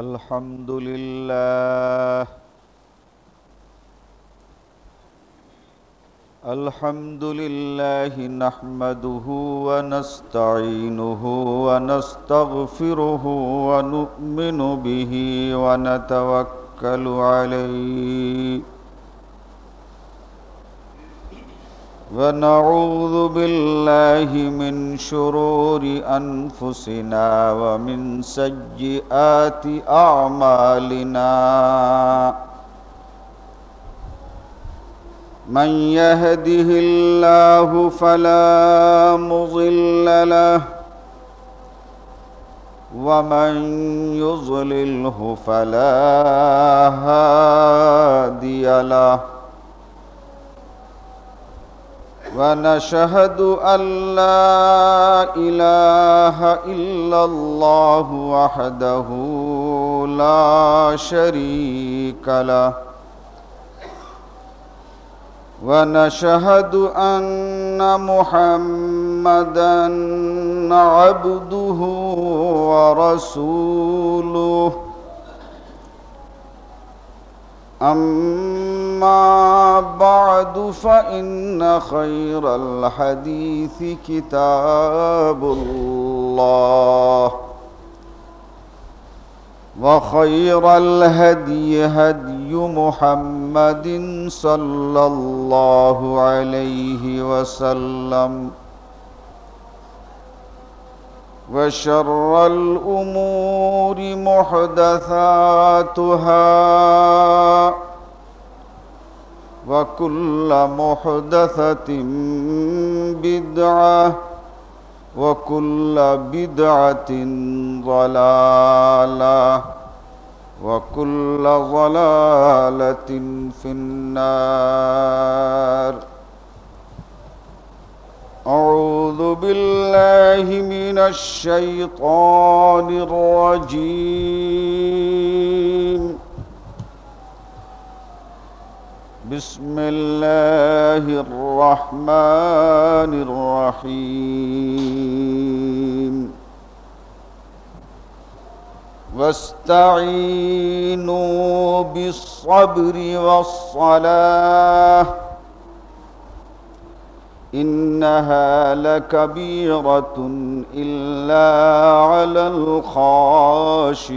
الحمد لله نحمده ونستعينه ونستغفره ونؤمن به ونتوكل عليه ونعوذ بالله من شرور أنفسنا ومن سيئات أعمالنا من يهده الله فلا مضل له ومن يضلله فلا هادي له ونشهد أن لا إله إلا الله وحده لا شريك له ونشهد أن محمدًا عبده ورسوله أما بعد فإن خير الحديث كتاب الله وخير الهدي هدي محمد صلى الله عليه وسلم وشر الأمور محدثاتها وكل محدثة بدعة وكل بدعة ضلالة وكل ضلالة في النار أعوذ بالله من الشيطان الرجيم بسم الله الرحمن الرحيم واستعينوا بالصبر والصلاة إنها لكبيرة إلا على الخاشعين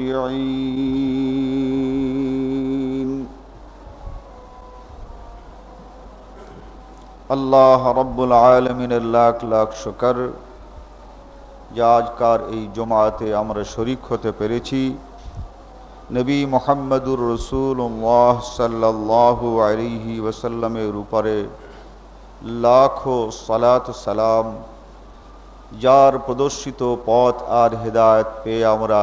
আল্লাহ রব্বুল আলামিনের লাখ লাখ শুকর যে আজকার এই জুমাতে আমরা শরীক হতে পেরেছি। নবী মুহাম্মদুর রাসূলুল্লাহ সাল্লাল্লাহু আলাইহি ওয়াসাল্লামের উপরে লাখো সালাত সালাম, যার প্রদর্শিত পথ আর হেদায়েত পেয়ে আমরা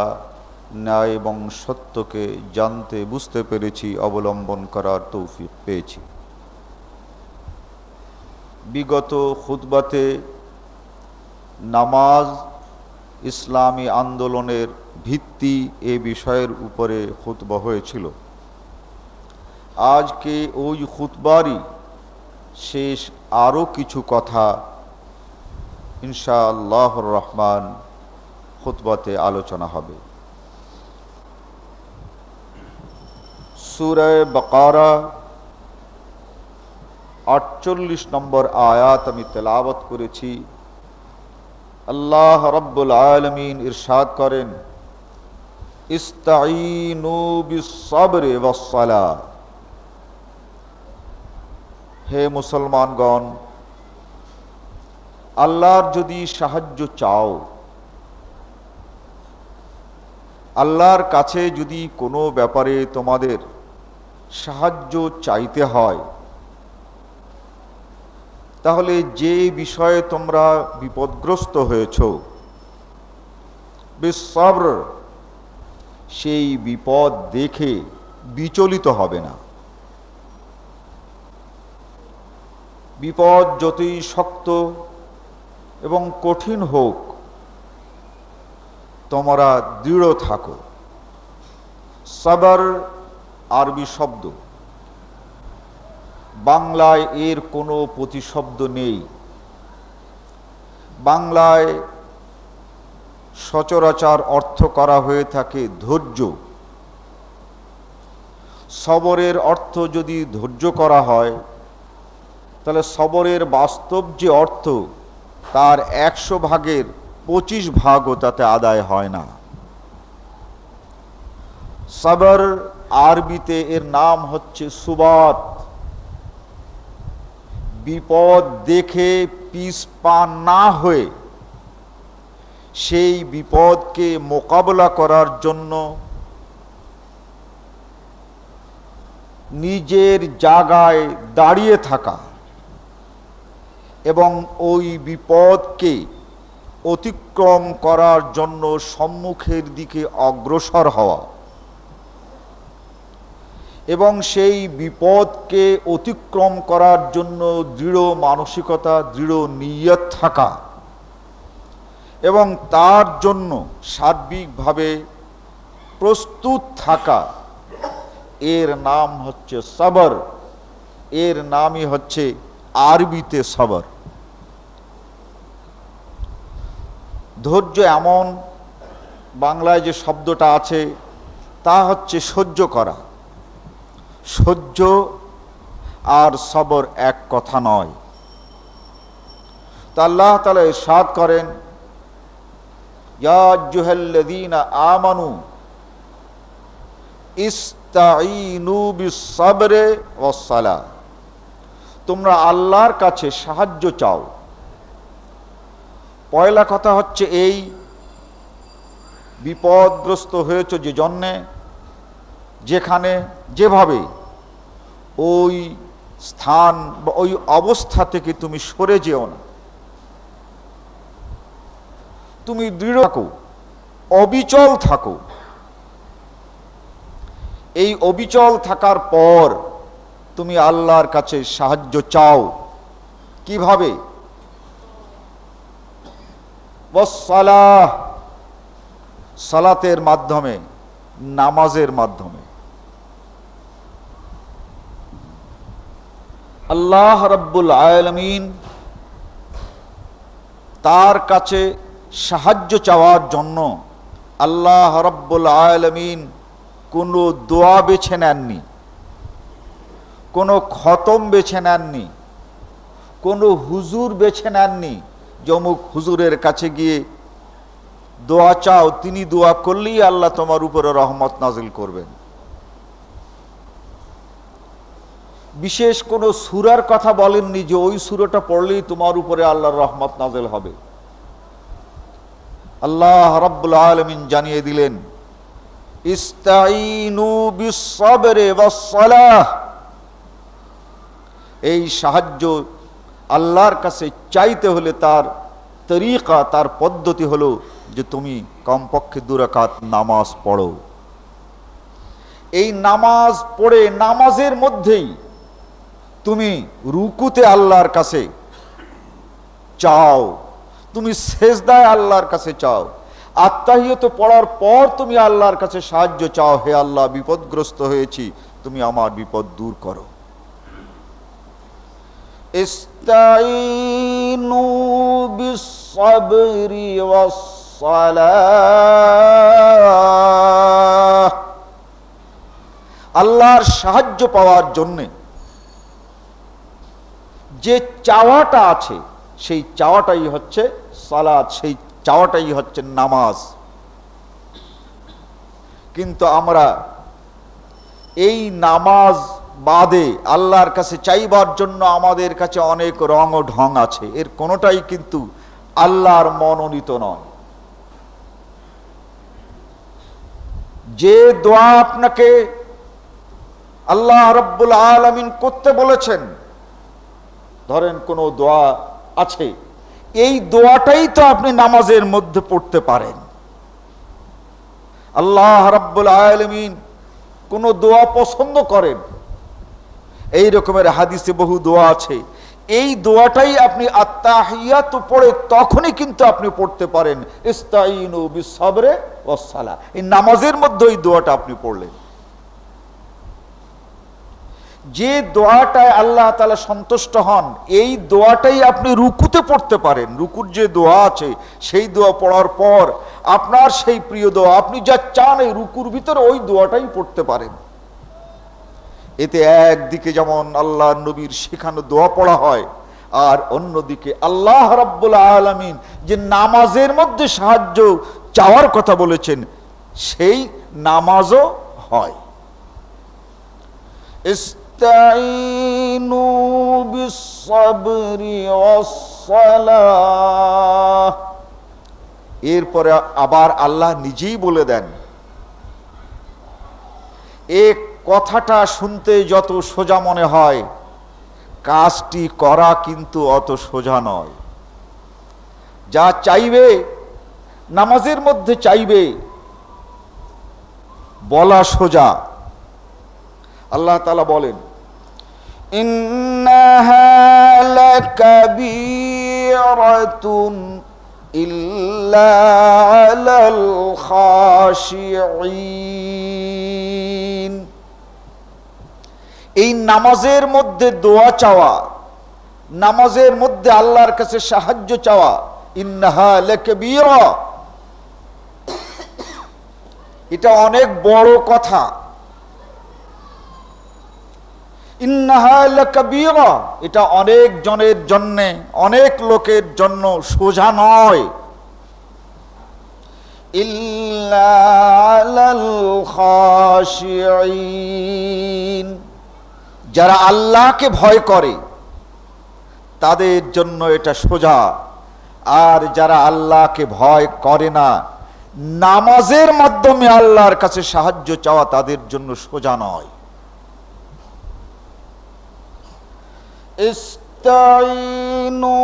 ন্যায় এবং সত্যকে জানতে বুঝতে পেরেছি, অবলম্বন করার তৌফিক পেয়েছি। বিগত খুতবাতে নামাজ ইসলামী আন্দোলনের ভিত্তি এ বিষয়ের উপরে খুতবা হয়েছিল। আজকে ওই খুতবারই শেষ আরও কিছু কথা ইনশাআল্লাহুর রহমান খুতবাতে আলোচনা হবে। সূরা বাকারা 48 নম্বর আয়াত আমি তেলাওয়াত করেছি। আল্লাহ রাব্বুল আলামিন ইরশাদ করেন, ইস্তাঈনু বিস-সাবরি ওয়াস-সালাহ। হে মুসলমানগণ, আল্লাহর যদি সাহায্য চাও, আল্লাহর কাছে যদি কোনো ব্যাপারে তোমাদের সাহায্য চাইতে হয়, তাহলে যে বিষয়ে তোমরা বিপদগ্রস্ত হয়েছ, বিস-সাবর, সেই বিপদ দেখে বিচলিত হবে না। বিপদ যতই শক্ত এবং কঠিন হোক, তোমরা দৃঢ় থাকো। সাবর আরবি শব্দ, বাংলায় এর কোনো প্রতিশব্দ নেই। বাংলায় সচরাচর অর্থ করা হয়ে থাকে ধৈর্য সবরের অর্থ যদি ধৈর্য করা হয়, তাহলে সবরের বাস্তব যে অর্থ তার 100 ভাগের 25 ভাগও তাতে আদায় হয় না। সবর আরবিতে এর নাম হচ্ছে সুবাত। বিপদ দেখে পিছপা না হয়ে সেই বিপদকে মোকাবেলা করার জন্য নিজের জায়গায় দাঁড়িয়ে থাকা এবং ওই বিপদকে অতিক্রম করার জন্য সম্মুখের দিকে অগ্রসর হওয়া এবং সেই বিপদকে অতিক্রম করার জন্য দৃঢ় মানসিকতা, দৃঢ় নিয়ত থাকা এবং তার জন্য সার্বিকভাবে প্রস্তুত থাকা, এর নাম হচ্ছে সবর। এর নামই হচ্ছে আরবিতে সবর। ধৈর্য এমন বাংলায় যে শব্দটা আছে তা হচ্ছে সহ্য করা। সহ্য আর সবর এক কথা নয়। তা আল্লাহ তাআলা ইরশাদ করেন, ইয়া আইয়ুহাল্লাযীনা আমানু ইস্তাঈনু বিস-সাবরি ওয়াস-সালাহ। তোমরা আল্লাহর কাছে সাহায্য চাও। পয়লা কথা হচ্ছে এই, বিপদগ্রস্ত হয়েছে যে জন্যে, যেখানে যেভাবে ওই স্থান বা ওই অবস্থা থেকে তুমি সরে যেও না। তুমি দৃঢ় থাকো, অবিচল থাকো। এই অবিচল থাকার পর তুমি আল্লাহর কাছে সাহায্য চাও। কিভাবে? ওয়াস-সালাহ, সালাতের মাধ্যমে, নামাজের মাধ্যমে। আল্লাহ রাব্বুল আলামিন তার কাছে সাহায্য চাওয়ার জন্য আল্লাহ রাব্বুল আলামিন কোনো দোয়া বেছে নেননি, কোনো খতম বেছে নেননি, কোনো হুজুর বেছে নেননি। যমুক হুজুরের কাছে গিয়ে দোয়া চাও, তিনি দোয়া করলেই আল্লাহ তোমার উপরে রহমত নাজিল করবেন। বিশেষ কোনো সূরার কথা বলেননি যে ওই সূরাটা পড়লেই তোমার উপরে আল্লাহর রহমত নাজিল হবে। আল্লাহ রাব্বুল আলামিন জানিয়ে দিলেন, ইস্তাঈনু বিস-সাবরি ওয়াস-সালাহ। এই সাহায্য আল্লাহর কাছে চাইতে হলে তার তরিকা, তার পদ্ধতি হলো যে তুমি কমপক্ষে 2 রাকাত নামাজ পড়ো। এই নামাজ পড়ে নামাজের মধ্যেই তুমি রুকুতে আল্লাহর কাছে চাও, তুমি সেজদায় আল্লাহর কাছে চাও, আত্তাহিয়াত পড়ার পর তুমি আল্লাহর কাছে সাহায্য চাও, হে আল্লাহ বিপদগ্রস্ত হয়েছি, তুমি আমার বিপদ দূর করো। ইস্তাঈনু বিস-সাবরি ওয়াস-সালাহ। আল্লাহর সাহায্য পাওয়ার জন্যে যে চাওয়াটা আছে সেই চাওয়াটাই হচ্ছে সালাত, সেই চাওয়াটাই হচ্ছে নামাজ। কিন্তু আমরা এই নামাজ বাদে আল্লাহর কাছে চাইবার জন্য আমাদের কাছে অনেক রং ও ঢং আছে, এর কোনোটাই কিন্তু আল্লাহর মনোনীত নয়। যে দোয়া আপনাকে আল্লাহ রাব্বুল আলামিন করতে বলেছেন, ধরেন কোনো দোয়া আছে, এই দোয়াটাই তো আপনি নামাজের মধ্যে পড়তে পারেন। আল্লাহ রাব্বুল আলামিন কোনো দোয়া পছন্দ করেন, এই রকমের হাদিসে বহু দোয়া আছে। এই দোয়াটাই আপনি আত্তাহিয়াত পড়ে তখনই কিন্তু আপনি পড়তে পারেন, ইস্তাঈনু বিস-সাবরি ওয়াস-সালাহ। এই নামাজের মধ্যে এই দোয়াটা আপনি পড়লেন। যে দোয়াটায় আল্লাহ তাআলা সন্তুষ্ট হন, এই দোয়াটাই আপনি রুকুতে পড়তে পারেন। রুকুর যে দোয়া আছে সেই দোয়া পড়ার পর আপনার সেই প্রিয় দোয়া, আপনি যা চান এই রুকুর ভিতরে ওই দোয়াটাই পড়তে পারেন। এতে একদিকে যেমন আল্লাহ নবীর শেখানো দোয়া পড়া হয়, আর অন্যদিকে আল্লাহ রাব্বুল আলামিন যে নামাজের মধ্যে সাহায্য চাওয়ার কথা বলেছেন সেই নামাজও হয়। ইস্তাইনু বিস-সাবরি ওয়াস-সালাহ। এরপরে আবার আল্লাহ নিজেই বলে দেন, এই কথাটা শুনতে যত সোজা মনে হয়, কাজটি করা কিন্তু অত সোজা নয়। যা চাইবে নামাজের মধ্যে চাইবে, বলা সোজা। আল্লাহ তাআলা বলেন, ইন্নাহা লাকাবীরাতুন ইল্লা আলাল খাশিঈন। এই নামাজের মধ্যে দোয়া চাওয়া, নামাজের মধ্যে আল্লাহর কাছে সাহায্য চাওয়া, ইন্নাহা লাকাবীরা, এটা অনেক বড় কথা। ইন্নাহা লাকাবীরা, এটা অনেক জনের জন্য, অনেক লোকের জন্য সোজা নয়। ইল্লা আলাল খাশিঈন, যারা আল্লাহকে ভয় করে তাদের জন্য এটা সোজা। আর যারা আল্লাহকে ভয় করে না, নামাজের মাধ্যমে আল্লাহর কাছে সাহায্য চাওয়া তাদের জন্য সোজা নয়। ইস্তাইনু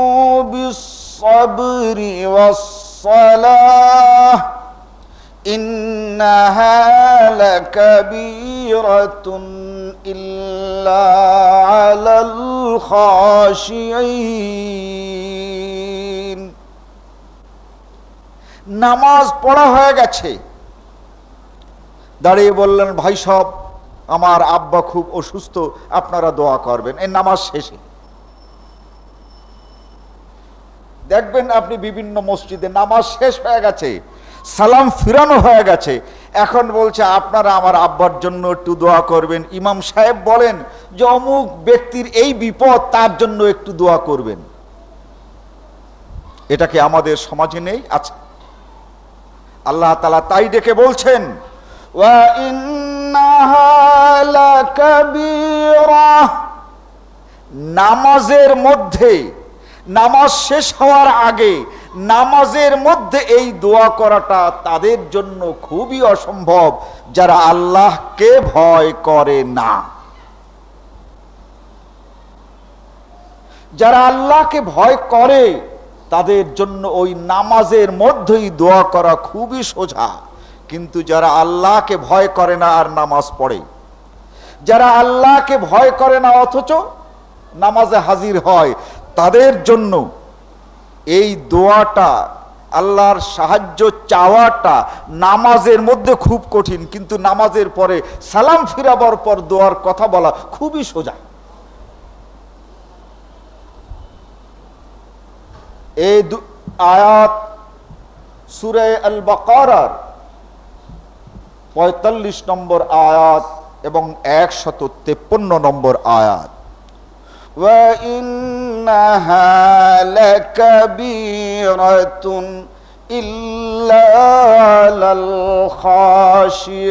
বিস-সাবরি ওয়াস-সালাহ ইন্নাহা লাকাবীরাতুন ইল্লা আলাল খাশিঈন। নামাজ পড়া হয়ে গেছে, দাঁড়িয়ে বললেন, ভাই সব আমার আব্বা খুব অসুস্থ, আপনারা দোয়া করবেন। এই নামাজ শেষে দেখবেন আপনি বিভিন্ন মসজিদে নামাজ শেষ হয়ে গেছে, সালাম ফিরানো হয়ে গেছে, এখন বলছে আপনারা আমার আব্বার জন্য একটু দোয়া করবেন। ইমাম সাহেব বলেন যে অমুক ব্যক্তির এই বিপদ, তার জন্য একটু দোয়া করবেন। এটা কি আমাদের সমাজে নেই? আছে। আল্লাহ তাআলা তাই ডেকে বলছেন, ওয়া ইন্নাহা লাকাবীরা, নামাজের মধ্যে, নামাজ শেষ হওয়ার আগে নামাজের মধ্যে এই দোয়া করাটা তাদের জন্য খুবই অসম্ভব যারা আল্লাহকে ভয় করে না। যারা আল্লাহকে ভয় করে তাদের জন্য ওই নামাজের মধ্যেই দোয়া করা খুবই সোজা। কিন্তু যারা আল্লাহকে ভয় করে না আর নামাজ পড়ে, যারা আল্লাহকে ভয় করে না অথচ নামাজে হাজির হয়, তাদের জন্য এই দোয়াটা, আল্লাহর সাহায্য চাওয়াটা নামাজের মধ্যে খুব কঠিন, কিন্তু নামাজের পরে সালাম ফিরাবার পর দোয়ার কথা বলা খুবই সোজা। এই আয়াত সূরা আল বাকারার ৪৫ নম্বর আয়াত এবং ১৫৩ নম্বর আয়াত। ওয়া ইন্নাহা লাকাবীরাতুন ইল্লা আলাল খাশিঈন।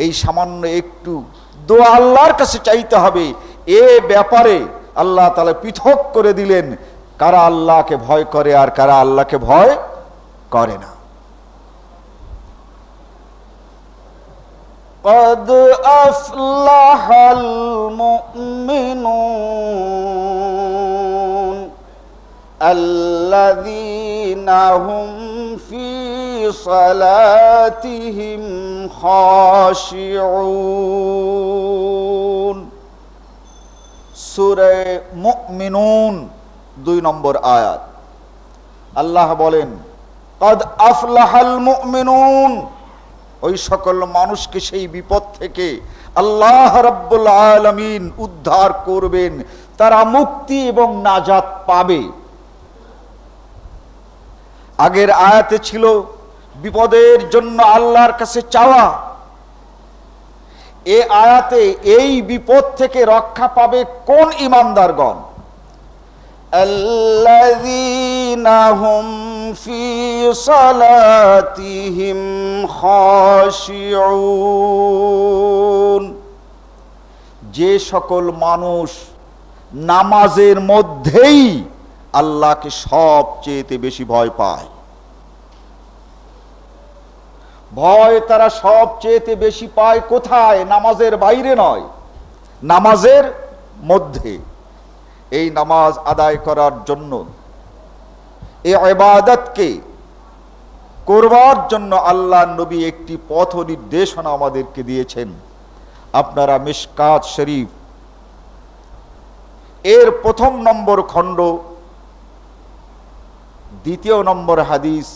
এই সামান্য একটু দোয়া আল্লাহর কাছে চাইতে হবে। এ ব্যাপারে আল্লাহ তাআলা পৃথক করে দিলেন কারা আল্লাহকে ভয় করে আর কারা আল্লাহকে ভয় করে না। قد أفلح المؤمنون الذين هم في صلاتهم خاشعون। সূরা মুমিনুন ২ নম্বর আয়াত। আল্লাহ বলেন, قد أفلح المؤمنون, ওই সকল মানুষকে সেই বিপদ থেকে আল্লাহ রাব্বুল আলামিন উদ্ধার করবেন, তারা মুক্তি এবং নাজাত পাবে। আগের আয়াতে ছিল বিপদের জন্য আল্লাহর কাছে চাওয়া, এ আয়াতে এই বিপদ থেকে রক্ষা পাবে কোন ঈমানদারগণ? আল্লাযীনা হুম ফি সালাতিহিম খাশিউন, যে সকল মানুষ নামাজের মধ্যেই আল্লাহকে সবচেয়ে বেশি ভয় পায়। ভয় তারা সবচেয়ে বেশি পায় কোথায়? নামাজের বাইরে নয়, নামাজের মধ্যে। এই নামাজ আদায় করার জন্য, এই ইবাদতকে করবার জন্য আল্লাহ নবী একটি পথ নির্দেশনা আমাদেরকে দিয়েছেন। আপনারা মিশকাত শরীফ এর ১ম নম্বর খণ্ড ২য় নম্বর হাদিস,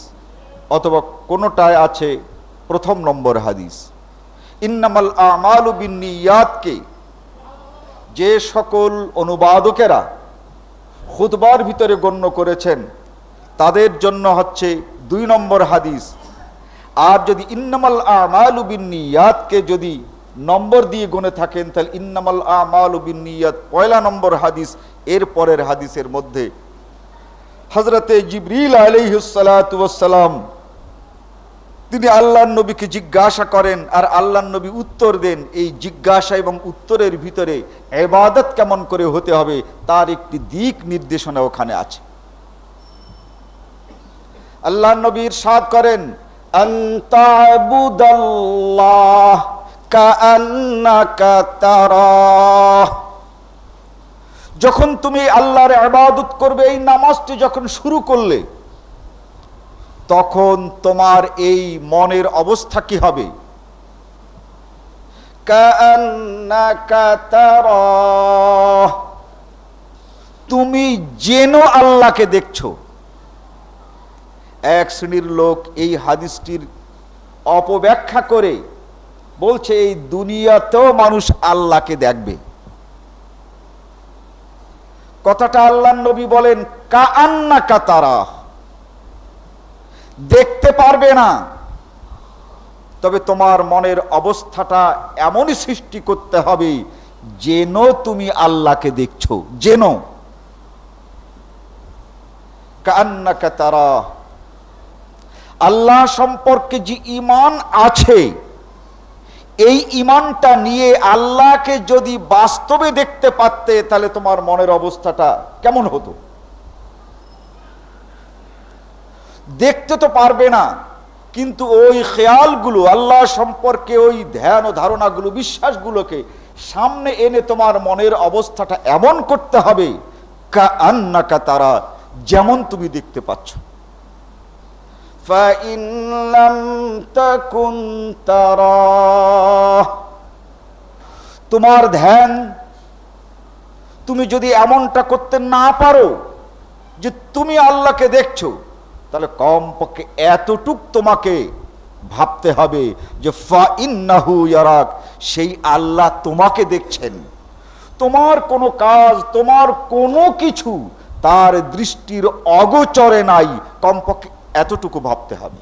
অথবা কোনোটায় আছে ১ম নম্বর হাদিস, ইন্নামাল আমালু বিন্নিয়াতকে যে সকল অনুবাদকেরা খুতবার ভিতরে গণ্য করেছেন তাদের জন্য হচ্ছে ২ নম্বর হাদিস। আর যদি ইন্নামাল আমালু বিন্নিয়াতকে যদি নম্বর দিয়ে গুনে থাকেন তাহলে ইন্নামাল আমালু বিন্নিয়াত ১লা নম্বর হাদিস। এর পরের হাদিসের মধ্যে হযরতে জিবরিল আলাইহিস সালাতু ওয়াস সালাম তিনি আল্লাহর নবীকে জিজ্ঞাসা করেন, আর আল্লাহর নবী উত্তর দেন। এই জিজ্ঞাসা এবং উত্তরের ভিতরে ইবাদত কেমন করে হতে হবে তার একটি দিক নির্দেশনা ওখানে আছে। আল্লাহর নবী ইরশাদ করেন, আনতাবুদাল্লাহ কাআন্নাকা তারাহ, যখন তুমি আল্লাহর ইবাদত করবে, এই নামাজটি যখন শুরু করলে তখন তোমার এই মনের অবস্থা কি হবে? কাআন্নাকা তারাহ, তুমি যেন আল্লাহকে দেখছো। এক শ্রেণীর লোক এই হাদিসটির অপব্যাখ্যা করে বলছে এই দুনিয়াতেও মানুষ আল্লাহকে দেখবে। কথাটা আল্লাহর নবী বলেন কাআন্নাকা তারাহ, দেখতে পারবে না, তবে তোমার মনের অবস্থাটা এমনই সৃষ্টি করতে হবে যেন তুমি আল্লাহকে দেখছো। যেন কাআন্নাকা তারাহ, আল্লাহ সম্পর্কে যে ঈমান আছে এই ঈমানটা নিয়ে আল্লাহকে যদি বাস্তবে দেখতে পারতে তাহলে তোমার মনের অবস্থাটা কেমন হতো? দেখতে তো পারবে না, কিন্তু ওই খেয়ালগুলো, আল্লাহ সম্পর্কে ওই ধ্যান ও ধারণাগুলো, বিশ্বাসগুলোকে সামনে এনে তোমার মনের অবস্থাটা এমন করতে হবে কাআন্নাকা তারা, যেমন তুমি দেখতে পাচ্ছ। ফাইন লাম তাকুন তারাহ, তোমার ধ্যান তুমি যদি এমনটা করতে না পারো যে তুমি আল্লাহকে দেখছো, তাহলে কমপক্ষে এতটুক তোমাকে ভাবতে হবে যে ফাইন্নাহু ইয়ারাক, সেই আল্লাহ তোমাকে দেখছেন। তোমার কোনো কাজ, তোমার কোনো কিছু তার দৃষ্টির অগোচরে নাই, কমপক্ষে এতটুকু ভাবতে হবে।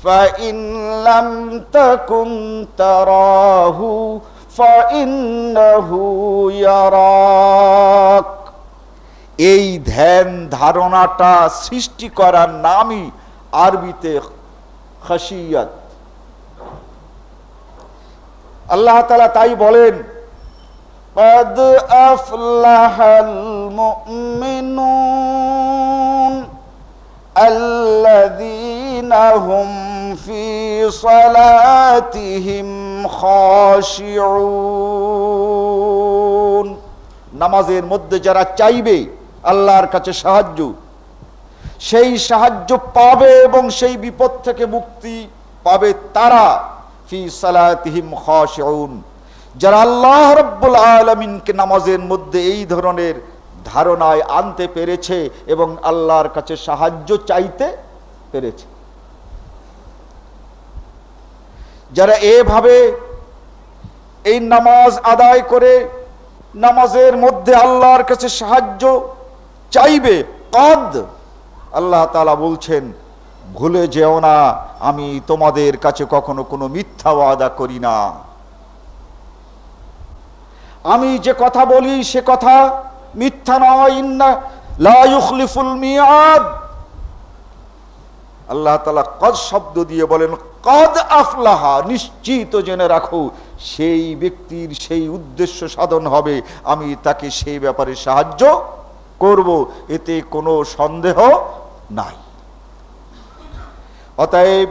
ফাইন লাম তাকুন তারাহু ফাইন্নাহু ইয়ারাক, এই ধ্যান ধারণাটা সৃষ্টি করার নামই আরবিতে খাশিয়াত। আল্লাহ তাআলা তাই বলেন, قد أفلح المؤمنون الذين هم في صلاتهم خاشعون, নামাজের মধ্যে যারা চাইবে আল্লাহর কাছে সাহায্য, সেই সাহায্য পাবে এবং সেই বিপদ থেকে মুক্তি পাবে তারা। ফি সালাতিহিম খাশিউন, যারা আল্লাহ রাব্বুল আলামিনকে নামাজের মধ্যে এই ধরনের ধারণায় আনতে পেরেছে এবং আল্লাহর কাছে সাহায্য চাইতে পেরেছে। যারা এভাবে এই নামাজ আদায় করে নামাজের মধ্যে আল্লাহর কাছে সাহায্য চাইবে, কদ, আল্লাহ তাআলা বলছেন ভুলে যেও না আমি তোমাদের কাছে কখনো কোনো মিথ্যা ওয়াদা করি না। আমি যে কথা বলি সে কথা মিথ্যা নয়। ইন্না লা ইউখলিফুল মিয়াদ। আল্লাহ তাআলা কদ শব্দ দিয়ে বলেন কদ আফলাহা, নিশ্চিত জেনে রাখো সেই ব্যক্তির সেই উদ্দেশ্য সাধন হবে, আমি তাকে সেই ব্যাপারে সাহায্য করব, এতে কোনো সন্দেহ নাই। অতএব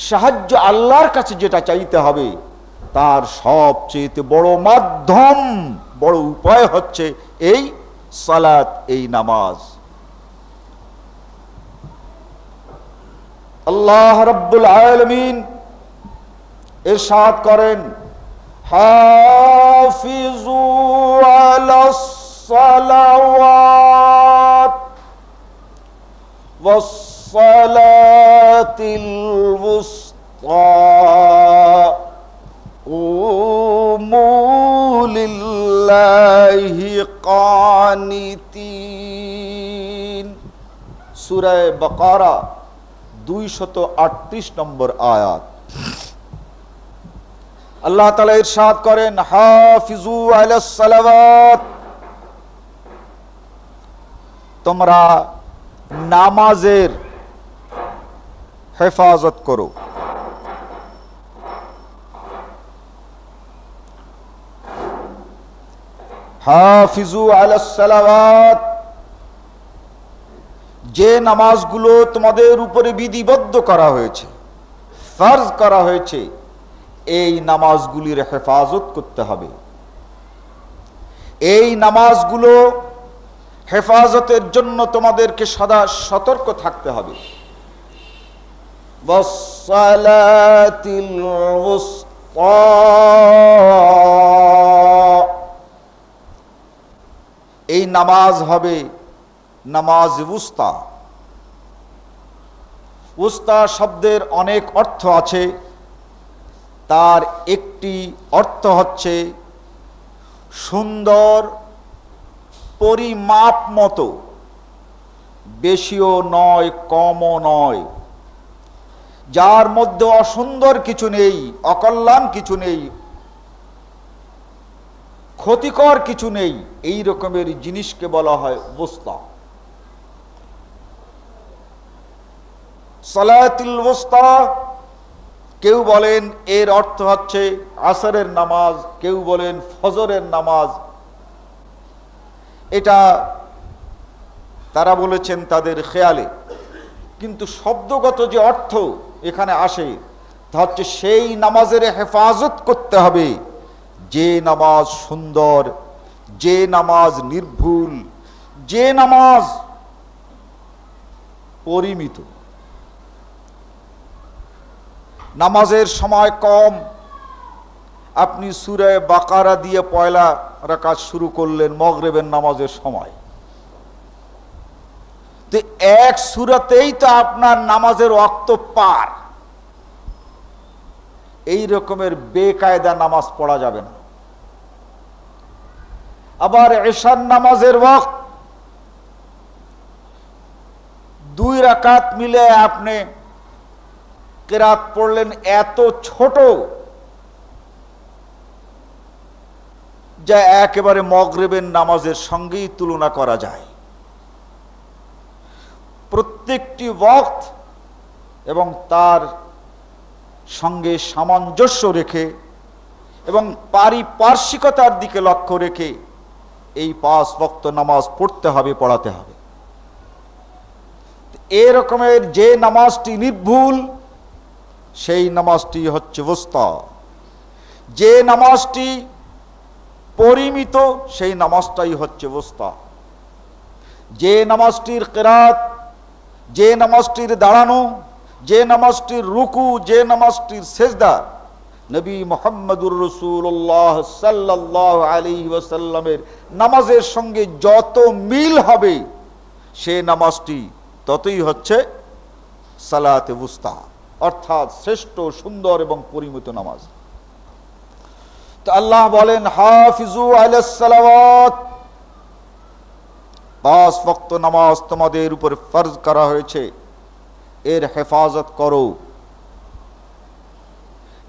সাহায্য আল্লাহর কাছে যেটা চাইতে হবে তার সবচেয়ে বড় মাধ্যম, বড় উপায় হচ্ছে এই সালাত, এই নামাজ। আল্লাহ রাব্বুল আলামিন ইরশাদ করেন হাফিজু আলাস সালাওয়াত ওয়াস সালাতিল উসতা কুমু লিল্লাহি কানিতিন। সূরা বাকারা 238 নম্বর আয়াত। আল্লাহ তাআলা ইরশাদ করেন হাফিজু আলাস সালাওয়াত, তোমরা নামাজের হেফাজত করো। হাফিজু আলাস সালাওয়াত, যে নামাজগুলো তোমাদের উপরে বিধিবদ্ধ করা হয়েছে, ফরজ করা হয়েছে, এই নামাজগুলির হেফাজত করতে হবে। এই নামাজগুলো হেফাজতের জন্য তোমাদেরকে সদা সতর্ক থাকতে হবে। ওয়াসসালাতিল উসতা, এই নামাজ হবে নামাজ উস্তা। উস্তা শব্দের অনেক অর্থ আছে, তার একটি অর্থ হচ্ছে সুন্দর, পরিমাপ মতো, বেশিও নয় কমও নয়, যার মধ্যে অসুন্দর কিছু নেই, অকল্যাণ কিছু নেই, ক্ষতিকর কিছু নেই, এই রকমের জিনিসকে বলা হয় ওস্তা। সালাতুল ওস্তা, কেউ বলেন এর অর্থ হচ্ছে আসরের নামাজ, কেউ বলেন ফজরের নামাজ। এটা তারা বলেছেন তাদের খেয়ালে, কিন্তু শব্দগত যে অর্থ এখানে আসে তা হচ্ছে সেই নামাজের হেফাজত করতে হবে যে নামাজ সুন্দর, যে নামাজ নির্ভুল, যে নামাজ পরিমিত। নামাজের সময় কম, আপনি সূরা বাকারা দিয়ে পয়লা রাকাত শুরু করলেন মাগরিবের নামাজের সময়, তো এক সূরাতেই তো আপনার নামাজের ওয়াক্ত পার। এই রকমের বেকায়দা নামাজ পড়া যাবে না। আবার এশার নামাজের ওয়াক্ত 2 রাকাত মিলে আপনি কিরাত পড়লেন এত ছোট যা একেবারে মাগরিবের নামাজের সঙ্গেই তুলনা করা যায়। প্রত্যেকটি ওয়াক্ত এবং তার সঙ্গে সামঞ্জস্য রেখে এবং পারিপার্শ্বিকতার দিকে লক্ষ্য রেখে এই 5 ওয়াক্ত নামাজ পড়তে হবে, পড়াতে হবে। এরকমের যে নামাজটি নির্ভুল সেই নামাজটি হচ্ছে ওস্তা, যে নামাজটি পরিমিত সেই নামাজটাই হচ্ছে ওস্তা। যে নামাজটির কিরাত, যে নামাজটির দাঁড়ানো, যে নামাজটির রুকু, যে নামাজটির সেজদা নবী মুহাম্মদুর রাসূলুল্লাহ সাল্লাল্লাহু আলাইহি ওয়াসাল্লামের নামাজের সঙ্গে যত মিল হবে সে নামাজটি ততই হচ্ছে সালাতে উস্তা, অর্থাৎ শ্রেষ্ঠ, সুন্দর এবং পরিমিত নামাজ। তো আল্লাহ বলেন হাফিজু আলাস সালাওয়াত, 5 ওয়াক্ত নামাজ তোমাদের উপর ফরজ করা হয়েছে, এর হেফাজত করো।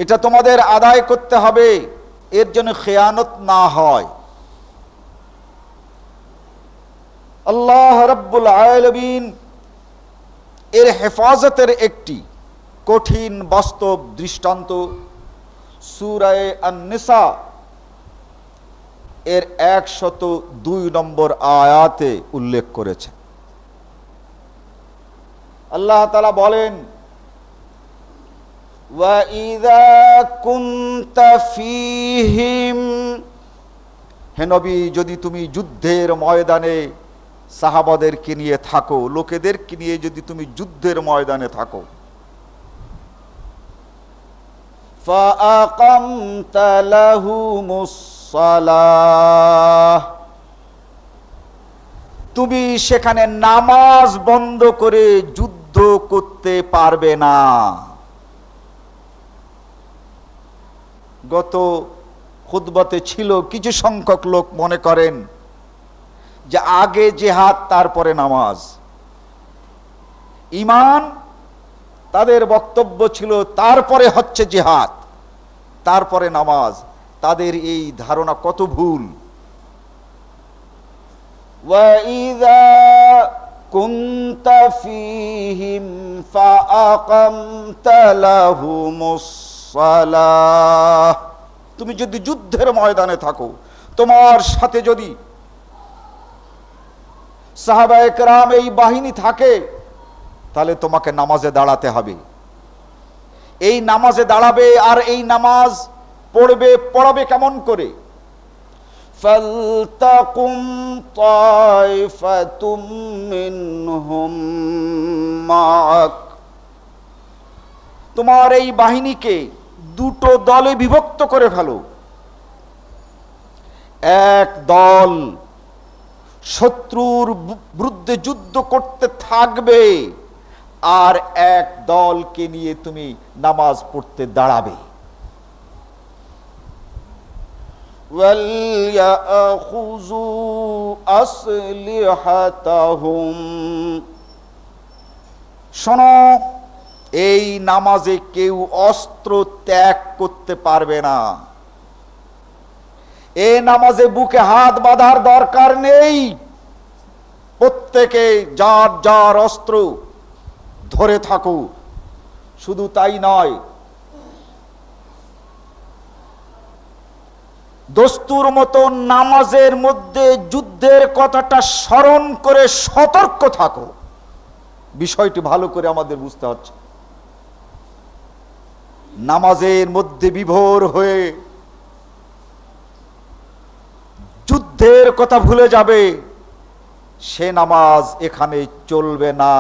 এটা তোমাদের আদায় করতে হবে, এর জন্য খেয়ানত না হয়। আল্লাহ রাব্বুল আলামিন এর হেফাজতের একটি কঠিন বাস্তব দৃষ্টান্ত সূরা আন-নিসা এর 102 নম্বর আয়াতে উল্লেখ করেছেন। আল্লাহ তাআলা বলেন, ওয়া ইযা কুনতা ফীহিম, হে নবী যদি তুমি যুদ্ধের ময়দানে সাহাবাদেরকে নিয়ে থাকো, লোকেদেরকে নিয়ে যদি তুমি যুদ্ধের ময়দানে থাকো, ফাআকামতা লাহুমুস সালাহ, তুমি সেখানে নামাজ বন্ধ করে যুদ্ধ করতে পারবে না। গত খুতবাতে ছিল কিছু সংখ্যক লোক মনে করেন যে আগে জিহাদ তারপরে নামাজ। ঈমান তাদের বক্তব্য ছিল তারপরে হচ্ছে জিহাদ, তারপরে নামাজ। তাদের এই ধারণা কত ভুল। وَإِذَا كُنْتَ فِيهِمْ فَأَقَمْتَ لَهُمُ الصَّلَاةَ, তুমি যদি যুদ্ধের ময়দানে থাকো, তোমার সাথে যদি সাহাবায়ে কেরাম এই বাহিনী থাকে, তাহলে তোমাকে নামাজে দাঁড়াতে হবে। এই নামাজে দাঁড়াবে, আর এই নামাজ পড়াবে কেমন করে? ফালতাকুম তায়ফাতুম মিনহুম মা'াক, তোমার এই বাহিনীকে দুটো দলে বিভক্ত করে ফেলো। এক দল শত্রুর বিরুদ্ধে যুদ্ধ করতে থাকবে, আর এক দলকে নিয়ে তুমি নামাজ পড়তে দাঁড়াবে। ওয়ালয়াখুযু আসলিহাতাহুম, শোনো, এই নামাজে কেউ অস্ত্র ত্যাগ করতে পারবে না। এই নামাজে বুকে হাত বাঁধার দরকার নেই। প্রত্যেকে যার যার অস্ত্র ধরে থাকো। শুধু তাই নয়, দস্তুর মতো নামাজের মধ্যে যুদ্ধের কথাটা স্মরণ করে সতর্ক থাকো। বিষয়টি ভালো করে আমাদের বুঝতে হচ্ছে। নামাজের মধ্যে বিভোর হয়ে যুদ্ধের কথা ভুলে যাবে, সে নামাজ এখানে চলবে না,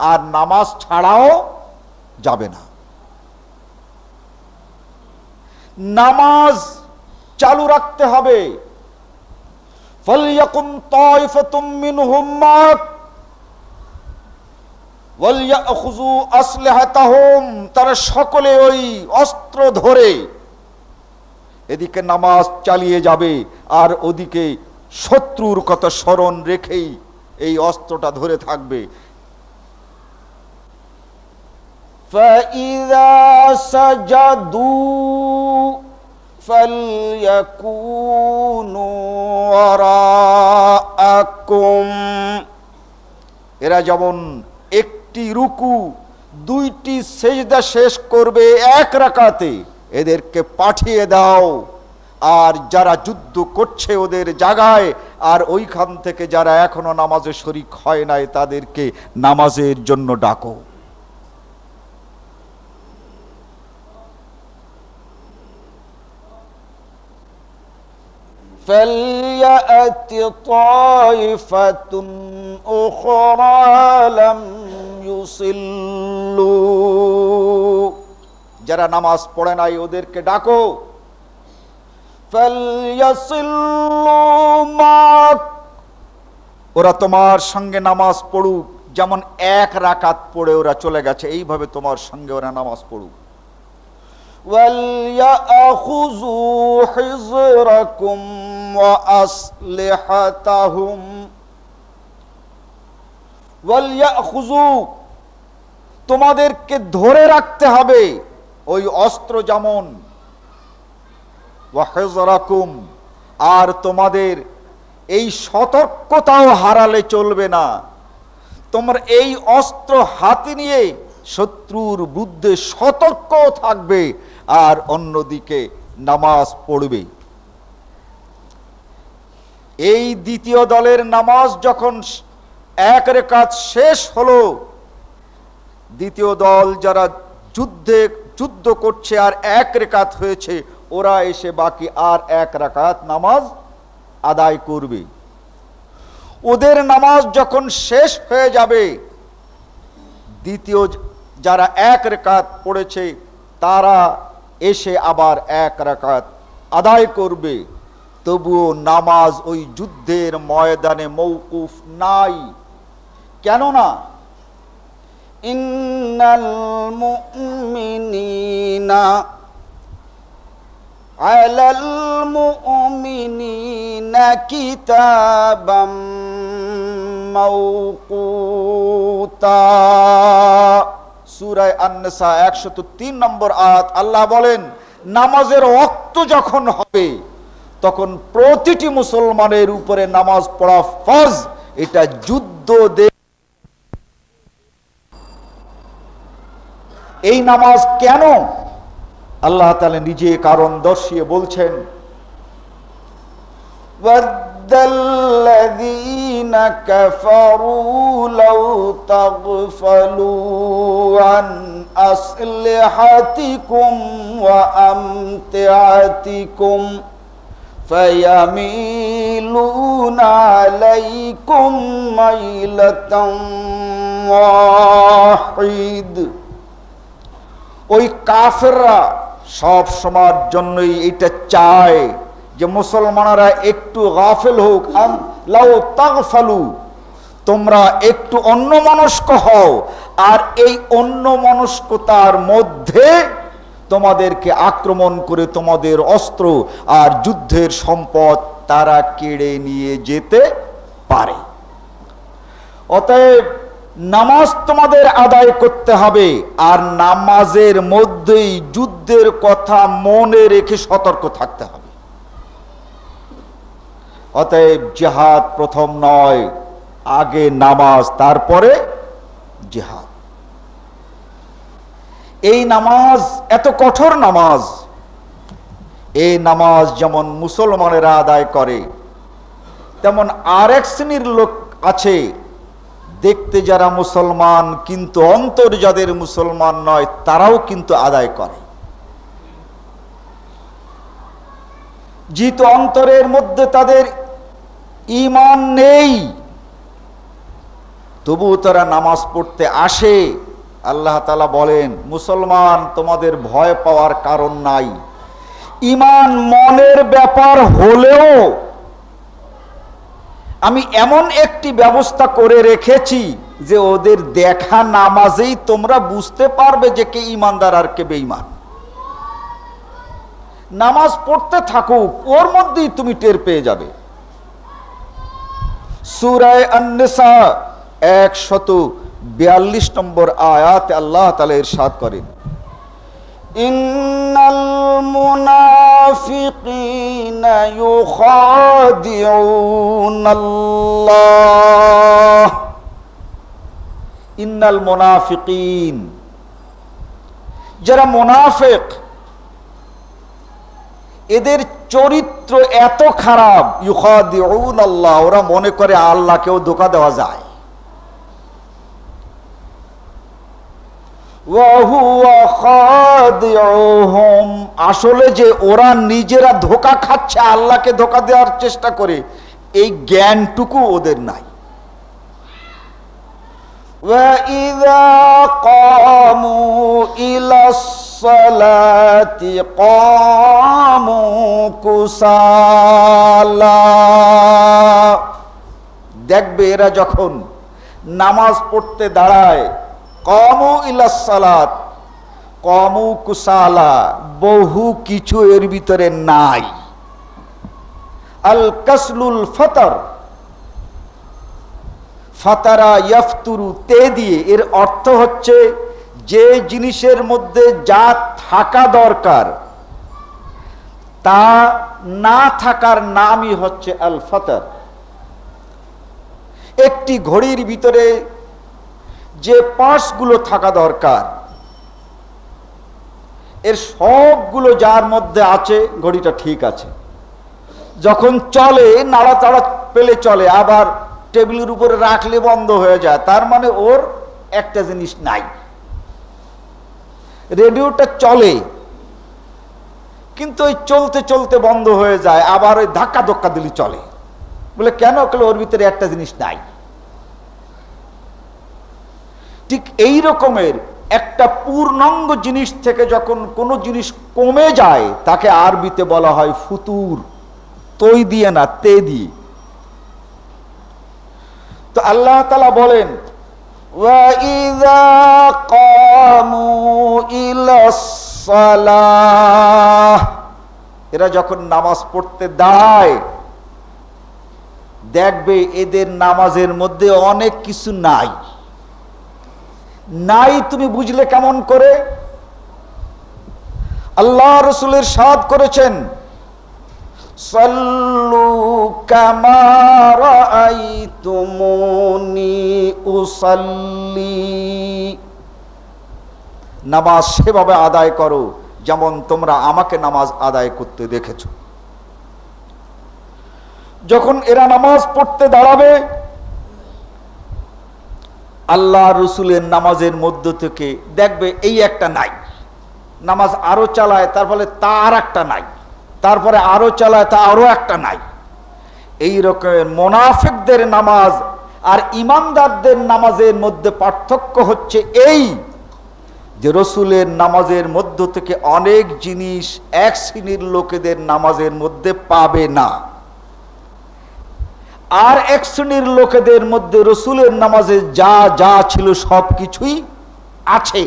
আর নামাজ ছাড়াও যাবে না। নামাজ চালু রাখতে হবে। ফালইয়াকুম তায়ফাতুম মিনহুম মা'াক ওয়ালয়াখুযু আসলিহাতাহুম, তারা সকলে ওই অস্ত্র ধরে এদিকে নামাজ চালিয়ে যাবে, আর ওদিকে শত্রুর কথা স্মরণ রেখেই এই অস্ত্রটা ধরে থাকবে। ফাইযা সাজাদু ফালইয়াকুনু ওয়ারাআকুম, এরা যেমন একটি রুকু দুইটি সেজদা শেষ করবে এক রাকাতে, এদেরকে পাঠিয়ে দাও। আর যারা যুদ্ধ করছে ওদের জায়গায়, আর ওইখান থেকে যারা এখনো নামাজে শরীক হয় নাই তাদেরকে নামাজের জন্য ডাকো। فَلْيَأْتِ طَائِفَةٌ أُخْرَى لَمْ يُصِلُّوا, যারা নামাজ পড়ে নাই ওদেরকে ডাকো। فَلْيَصِلُّوا مَعَكَ, ওরা তোমার সঙ্গে নামাজ পড়ুক। যেমন এক রাকাত পড়ে ওরা চলে গেছে, এইভাবে তোমার সঙ্গে ওরা নামাজ পড়ুক। وَلْيَأْخُذُوا حِذْرَكُمْ وَأَسْلِحَتَهُمْ, وَلْيَأْخُذُوا, তোমাদেরকে ধরে রাখতে হবে ওই অস্ত্র যেমন, ওয়া হিজরাকুম, আর তোমাদের এই সতর্কতাও হারালে চলবে না। তোমার এই অস্ত্র হাতে নিয়ে শত্রুর বিরুদ্ধে সতর্ক থাকবে, আর অন্যদিকে নামাজ পড়বে। এই দ্বিতীয় দলের নামাজ যখন এক রাকাত শেষ হলো, দ্বিতীয় দল যারা যুদ্ধ করছে আর এক রাকাত হয়েছে, ওরা এসে বাকি আর এক রাকাত নামাজ আদায় করবে। ওদের নামাজ যখন শেষ হয়ে যাবে, দ্বিতীয় যারা এক রাকাত পড়েছে তারা এসে আবার এক রাকাত আদায় করবে। তবুও নামাজ ওই যুদ্ধের ময়দানে মওকুফ নাই। কেননা ইন্নাল মুমিনিনা আলাল মুমিনিনা কিতাবাম মাওকুতা। সূরা আন-নিসা 103 নম্বর আয়াত। আল্লাহ বলেন, নামাজের ওয়াক্ত যখন হবে তখন প্রতিটি মুসলমানের উপরে নামাজ পড়া ফরজ। এটা যুদ্ধ। এই নামাজ কেন? আল্লাহ তাআলা নিজে কারণ দর্শিয়ে বলছেন, ওয়াদাল্লাযীনা কাফারু লাউ তাগফালু আন আসলিহাতিকুম ওয়া আমতিআতিকুম ফায়ামিলুনা আলাইকুম মাইলাতান ওয়াহিদ। ওই কাফেররা সব সময়ের জন্যই এটা চায় যে মুসলমানরা একটু গাফেল হোক, লাউ তাগফালু, তোমরা একটু অন্যমনস্ক হও, আর এই অন্যমনস্কতার মধ্যে তোমাদেরকে আক্রমণ করে তোমাদের অস্ত্র আর যুদ্ধের সম্পদ তারা কেড়ে নিয়ে যেতে পারে। অতএব নামাজ তোমাদের আদায় করতে হবে, আর নামাজের মধ্যেই যুদ্ধের কথা মনে রেখে সতর্ক থাকতে হবে। অতএব জিহাদ প্রথম নয়, আগে নামাজ, তারপরে জিহাদ। এই নামাজ এত কঠোর নামাজ, এই নামাজ যেমন মুসলমানেরা আদায় করে, তেমন আরেক শ্রেণীর লোক আছে, দেখতে যারা মুসলমান কিন্তু অন্তর যাদের মুসলমান নয়, তারাও কিন্তু আদায় করে। যেহেতু অন্তরের মধ্যে তাদের ঈমান নেই, তবু তারা নামাজ পড়তে আসে। আল্লাহ তাআলা বলেন, মুসলমান তোমাদের ভয় পাওয়ার কারণ নাই। ঈমান মনের ব্যাপার হলেও আমি এমন একটি ব্যবস্থা করে রেখেছি যে ওদের দেখা নামাজেই তোমরা বুঝতে পারবে যে কে ঈমানদার আর কে বেঈমান। নামাজ পড়তে থাকুক, ওর মধ্যেই তুমি টের পেয়ে যাবে। সূরা আন-নিসা 142 নম্বর আয়াতে আল্লাহ তাআলা ইরশাদ করেন, ইন্নাল মুনাফিকিনা ইউখাদিউনাল্লাহ। ইন্নাল মুনাফিকিন, যারা মুনাফিক, এদের চরিত্র এত খারাপ, ইউখাদিউনাল্লাহ, ওরা মনে করে আল্লাহকেও ধোঁকা দেওয়া যায়। আসলে যে ওরা নিজেরা ধোঁকা খাচ্ছে, আল্লাহকে ধোঁকা দেওয়ার চেষ্টা করে, এই জ্ঞানটুকু ওদের নাই। وَإِذَا قَامُوا إِلَى الصَّلَاةِ قَامُوا كُسَالَى। দেখবে এরা যখন নামাজ পড়তে দাঁড়ায়, কামু ইলা সালাত, কামু কুসালা, বহু কিছু এর ভিতরে নাই। আল কাসলুল ফাতার, ফাতারা ইয়াফতুরু, তে দিয়ে, এর অর্থ হচ্ছে যে জিনিসের মধ্যে যা থাকা দরকার তা না থাকার নামই হচ্ছে আল ফাতর। একটি ঘড়ির ভিতরে যে পার্টসগুলো থাকা দরকার এর সবগুলো যার মধ্যে আছে, ঘড়িটা ঠিক আছে। যখন চলে নাড়াচাড়া পেলে চলে, আবার টেবিলের উপরে রাখলে বন্ধ হয়ে যায়, তার মানে ওর একটা জিনিস নাই। রেডিওটা চলে কিন্তু ওই চলতে চলতে বন্ধ হয়ে যায়, আবার ওই ধাক্কা ধক্কা দিলে চলে। বলে কেন? ওর ভিতরে একটা জিনিস নাই। ঠিক এই রকমের একটা পূর্ণাঙ্গ জিনিস থেকে যখন কোনো জিনিস কমে যায় তাকে আরবিতে বলা হয় ফুতুর। তৈ দিয়ে না, তে দিয়ে। তো আল্লাহ তাআলা বলেন ওয়াইযা কামু ইলাস সালাহ, এরা যখন নামাজ পড়তে দাঁড়ায় দেখবে এদের নামাজের মধ্যে অনেক কিছু নাই। নাই তুমি বুঝলে কেমন করে? আল্লাহ রাসূলের ইরশাদ করেছেন সাল্লু কামা রাআইতুমুনি উসাল্লি, নামাজ সেভাবে আদায় করো যেমন তোমরা আমাকে নামাজ আদায় করতে দেখেছো। যখন এরা নামাজ পড়তে দাঁড়াবে আল্লাহ রসুলের নামাজের মধ্য থেকে দেখবে এই একটা নাই, নামাজ আরো চালায় তার ফলে তা আর একটা নাই, তারপরে আরো চালায় তা আরো একটা নাই। এই রকমের মুনাফিকদের নামাজ আর ইমানদারদের নামাজের মধ্যে পার্থক্য হচ্ছে এই যে রসুলের নামাজের মধ্য থেকে অনেক জিনিস এক শ্রেণীর লোকেদের নামাজের মধ্যে পাবে না, আর এক শ্রেণীর লোকেদের মধ্যে রসুলের নামাজে যা যা ছিল সব কিছুই আছে।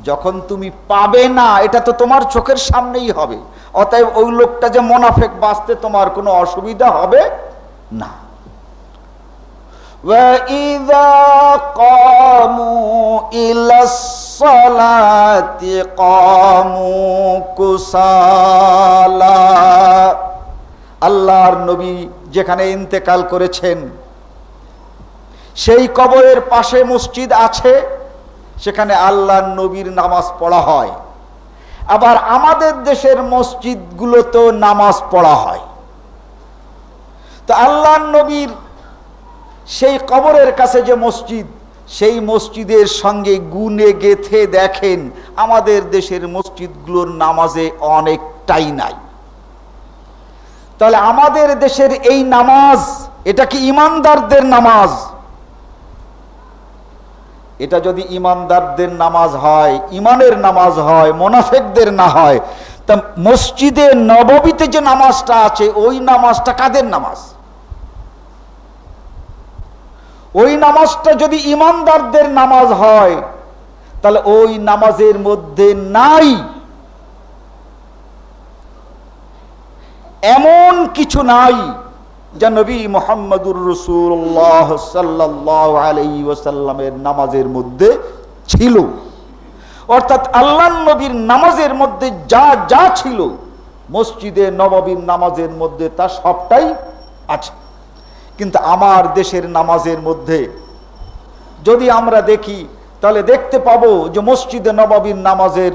যখন তুমি পাবে না এটা তো তোমার চোখের সামনেই হবে, অতএব ওই লোকটা যে মুনাফিক বাঁচতে তোমার কোনো অসুবিধা হবে না। وَإِذَا قَامُوا إِلَى الصَّلَاةِ قَامُوا كُسَالَى, আল্লাহর নবী যেখানে ইন্তেকাল করেছেন সেই কবরের পাশে মসজিদ আছে, সেখানে আল্লাহর নবীর নামাজ পড়া হয়। আবার আমাদের দেশের মসজিদগুলোতেও নামাজ পড়া হয়। তো আল্লাহর নবীর সেই কবরের কাছে যে মসজিদ, সেই মসজিদের সঙ্গে গুনে গেথে দেখেন আমাদের দেশের মসজিদগুলোর নামাজে অনেকটাই নাই। তাহলে আমাদের দেশের এই নামাজ, এটা কি ইমানদারদের নামাজ? এটা যদি ইমানদারদের নামাজ হয়, ইমানের নামাজ হয়, মুনাফিকদের না হয়, তা মসজিদে নববীতে যে নামাজটা আছে ওই নামাজটা কাদের নামাজ? ওই নামাজটা যদি ইমানদারদের নামাজ হয় তাহলে ওই নামাজের মধ্যে নাই এমন কিছু নাই যা নবী মুহাম্মদুর রাসূলুল্লাহ সাল্লাল্লাহু আলাইহি ওয়াসাল্লামের নামাজের মধ্যে ছিল। অর্থাৎ আল্লাহর নবীর নামাজের মধ্যে যা যা ছিল মসজিদে নববীর নামাজের মধ্যে তা সবটাই আছে। কিন্তু আমার দেশের নামাজের মধ্যে যদি আমরা দেখি তাহলে দেখতে পাবো যে মসজিদে নববীর নামাজের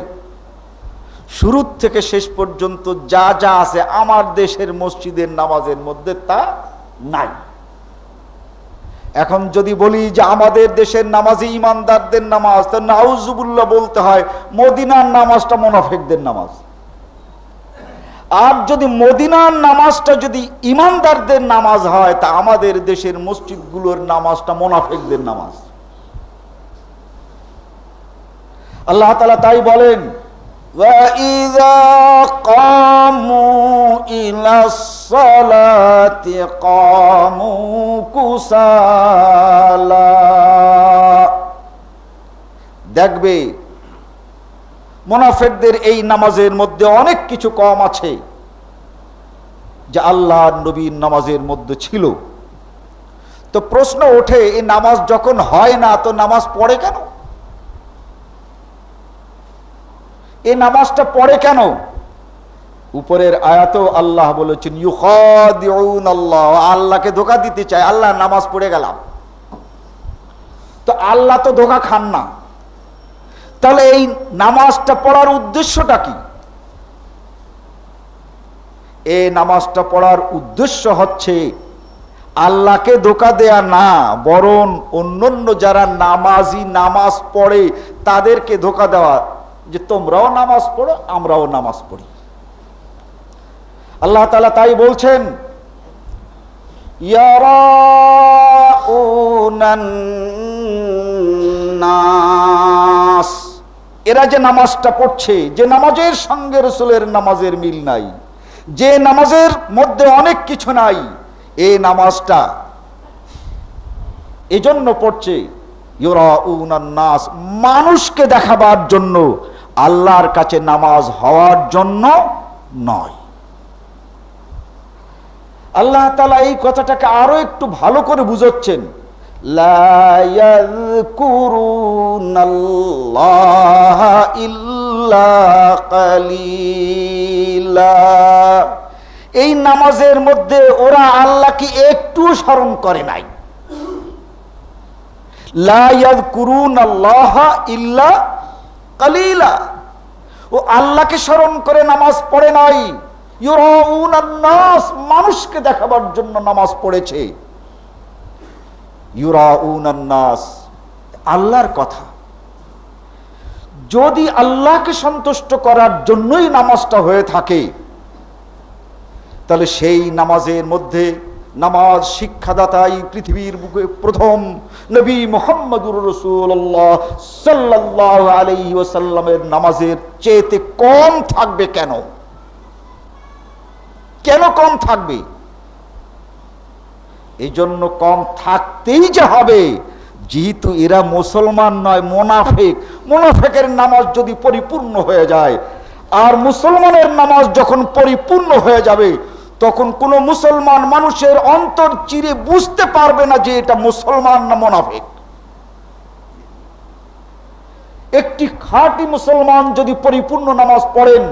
শুরু থেকে শেষ পর্যন্ত যা যা আছে আমার দেশের মসজিদের নামাজের মধ্যে তা নাই। এখন যদি বলি যে আমাদের দেশের নামাজই ইমানদারদের নামাজ, তা নাউজুবিল্লাহ বলতে হয় মদিনার নামাজটা মুনাফিকদের নামাজ। আর যদি মদিনার নামাজটা যদি ইমানদারদের নামাজ হয় তা আমাদের দেশের মসজিদগুলোর নামাজটা মুনাফিকদের নামাজ। আল্লাহ তাআলা তাই বলেন وَإِذَا قَامُوا إِلَى الصَّلَاةِ قَامُوا كُسَالَى, দেখবে মুনাফিকদের এই নামাজের মধ্যে অনেক কিছু কম আছে যা আল্লাহর নবীর নামাজের মধ্যে ছিল। তো প্রশ্ন ওঠে এই নামাজ যখন হয় না তো নামাজ পড়ে কেন? এই নামাজটা পড়ে কেন? উপরের আয়াতেও আল্লাহ বলেছেন ইউখাদিউন আল্লাহ, আল্লাহকে ধোঁকা দিতে চায়। আল্লাহ নামাজ পড়ে গেলাম, তো আল্লাহ তো ধোঁকা খান না। তাহলে এই নামাজটা পড়ার উদ্দেশ্যটা কি? এই নামাজটা পড়ার উদ্দেশ্য হচ্ছে আল্লাহকে ধোঁকা দেয়া না, বরং অন্যান্য যারা নামাজি, নামাজ পড়ে তাদেরকে ধোঁকা দেওয়া, যে তোমরাও নামাজ পড়ো আমরাও নামাজ পড়ি। আল্লাহ তাআলা তাই বলছেন ইয়ারাউনান নাস, এরা যে নামাজটা পড়ছে, যে নামাজের সঙ্গে রাসূলের নামাজের মিল নাই, যে নামাজের মধ্যে অনেক কিছু নাই, এই নামাজটা এজন্য পড়ছে ইউরাউনান নাস, মানুষকে দেখাবার জন্য, আল্লাহর কাছে নামাজ হওয়ার জন্য নয়। আল্লাহ তাআলা এই কথাটাকে আরো একটু ভালো করে বুঝাচ্ছেন, লা ইয়াযকুরুনাল্লাহা ইল্লা কালিলা, এই নামাজের মধ্যে ওরা আল্লাহকে একটু স্মরণ করে নাই। লা ইয়াযকুরুনাল্লাহা ইল্লা কালিলা, ও আল্লাহকে স্মরণ করে নামাজ পড়ে নাই। ইউরাউনান নাস, মানুষকে দেখাবার জন্য নামাজ পড়েছে। ইউরাউনান নাস, আল্লাহর কথা। যদি আল্লাহকে সন্তুষ্ট করার জন্যই নামাজটা হয়ে থাকে, তাহলে সেই নামাজের মধ্যে, নামাজ শিক্ষাদাতাই পৃথিবীর বুকে প্রথম নবী মুহাম্মদুর রাসূলুল্লাহ সাল্লাল্লাহু আলাইহি ওয়াসাল্লামের নামাজের চেয়ে কম থাকবে কেন? কেন কম থাকবে? এই জন্য কম থাকতেই যে হবে, যেহেতু এরা মুসলমান নয়, মুনাফিক। মুনাফিকের নামাজ যদি পরিপূর্ণ হয়ে যায়, আর মুসলমানের নামাজ যখন পরিপূর্ণ হয়ে যাবে, তখন কোন মুসলমান মানুষের অন্তর চিরে বুঝতে পারবে না যে এটা মুসলমান না মুনাফিক। একটি খাঁটি মুসলমান যদি পরিপূর্ণ নামাজ পড়েন,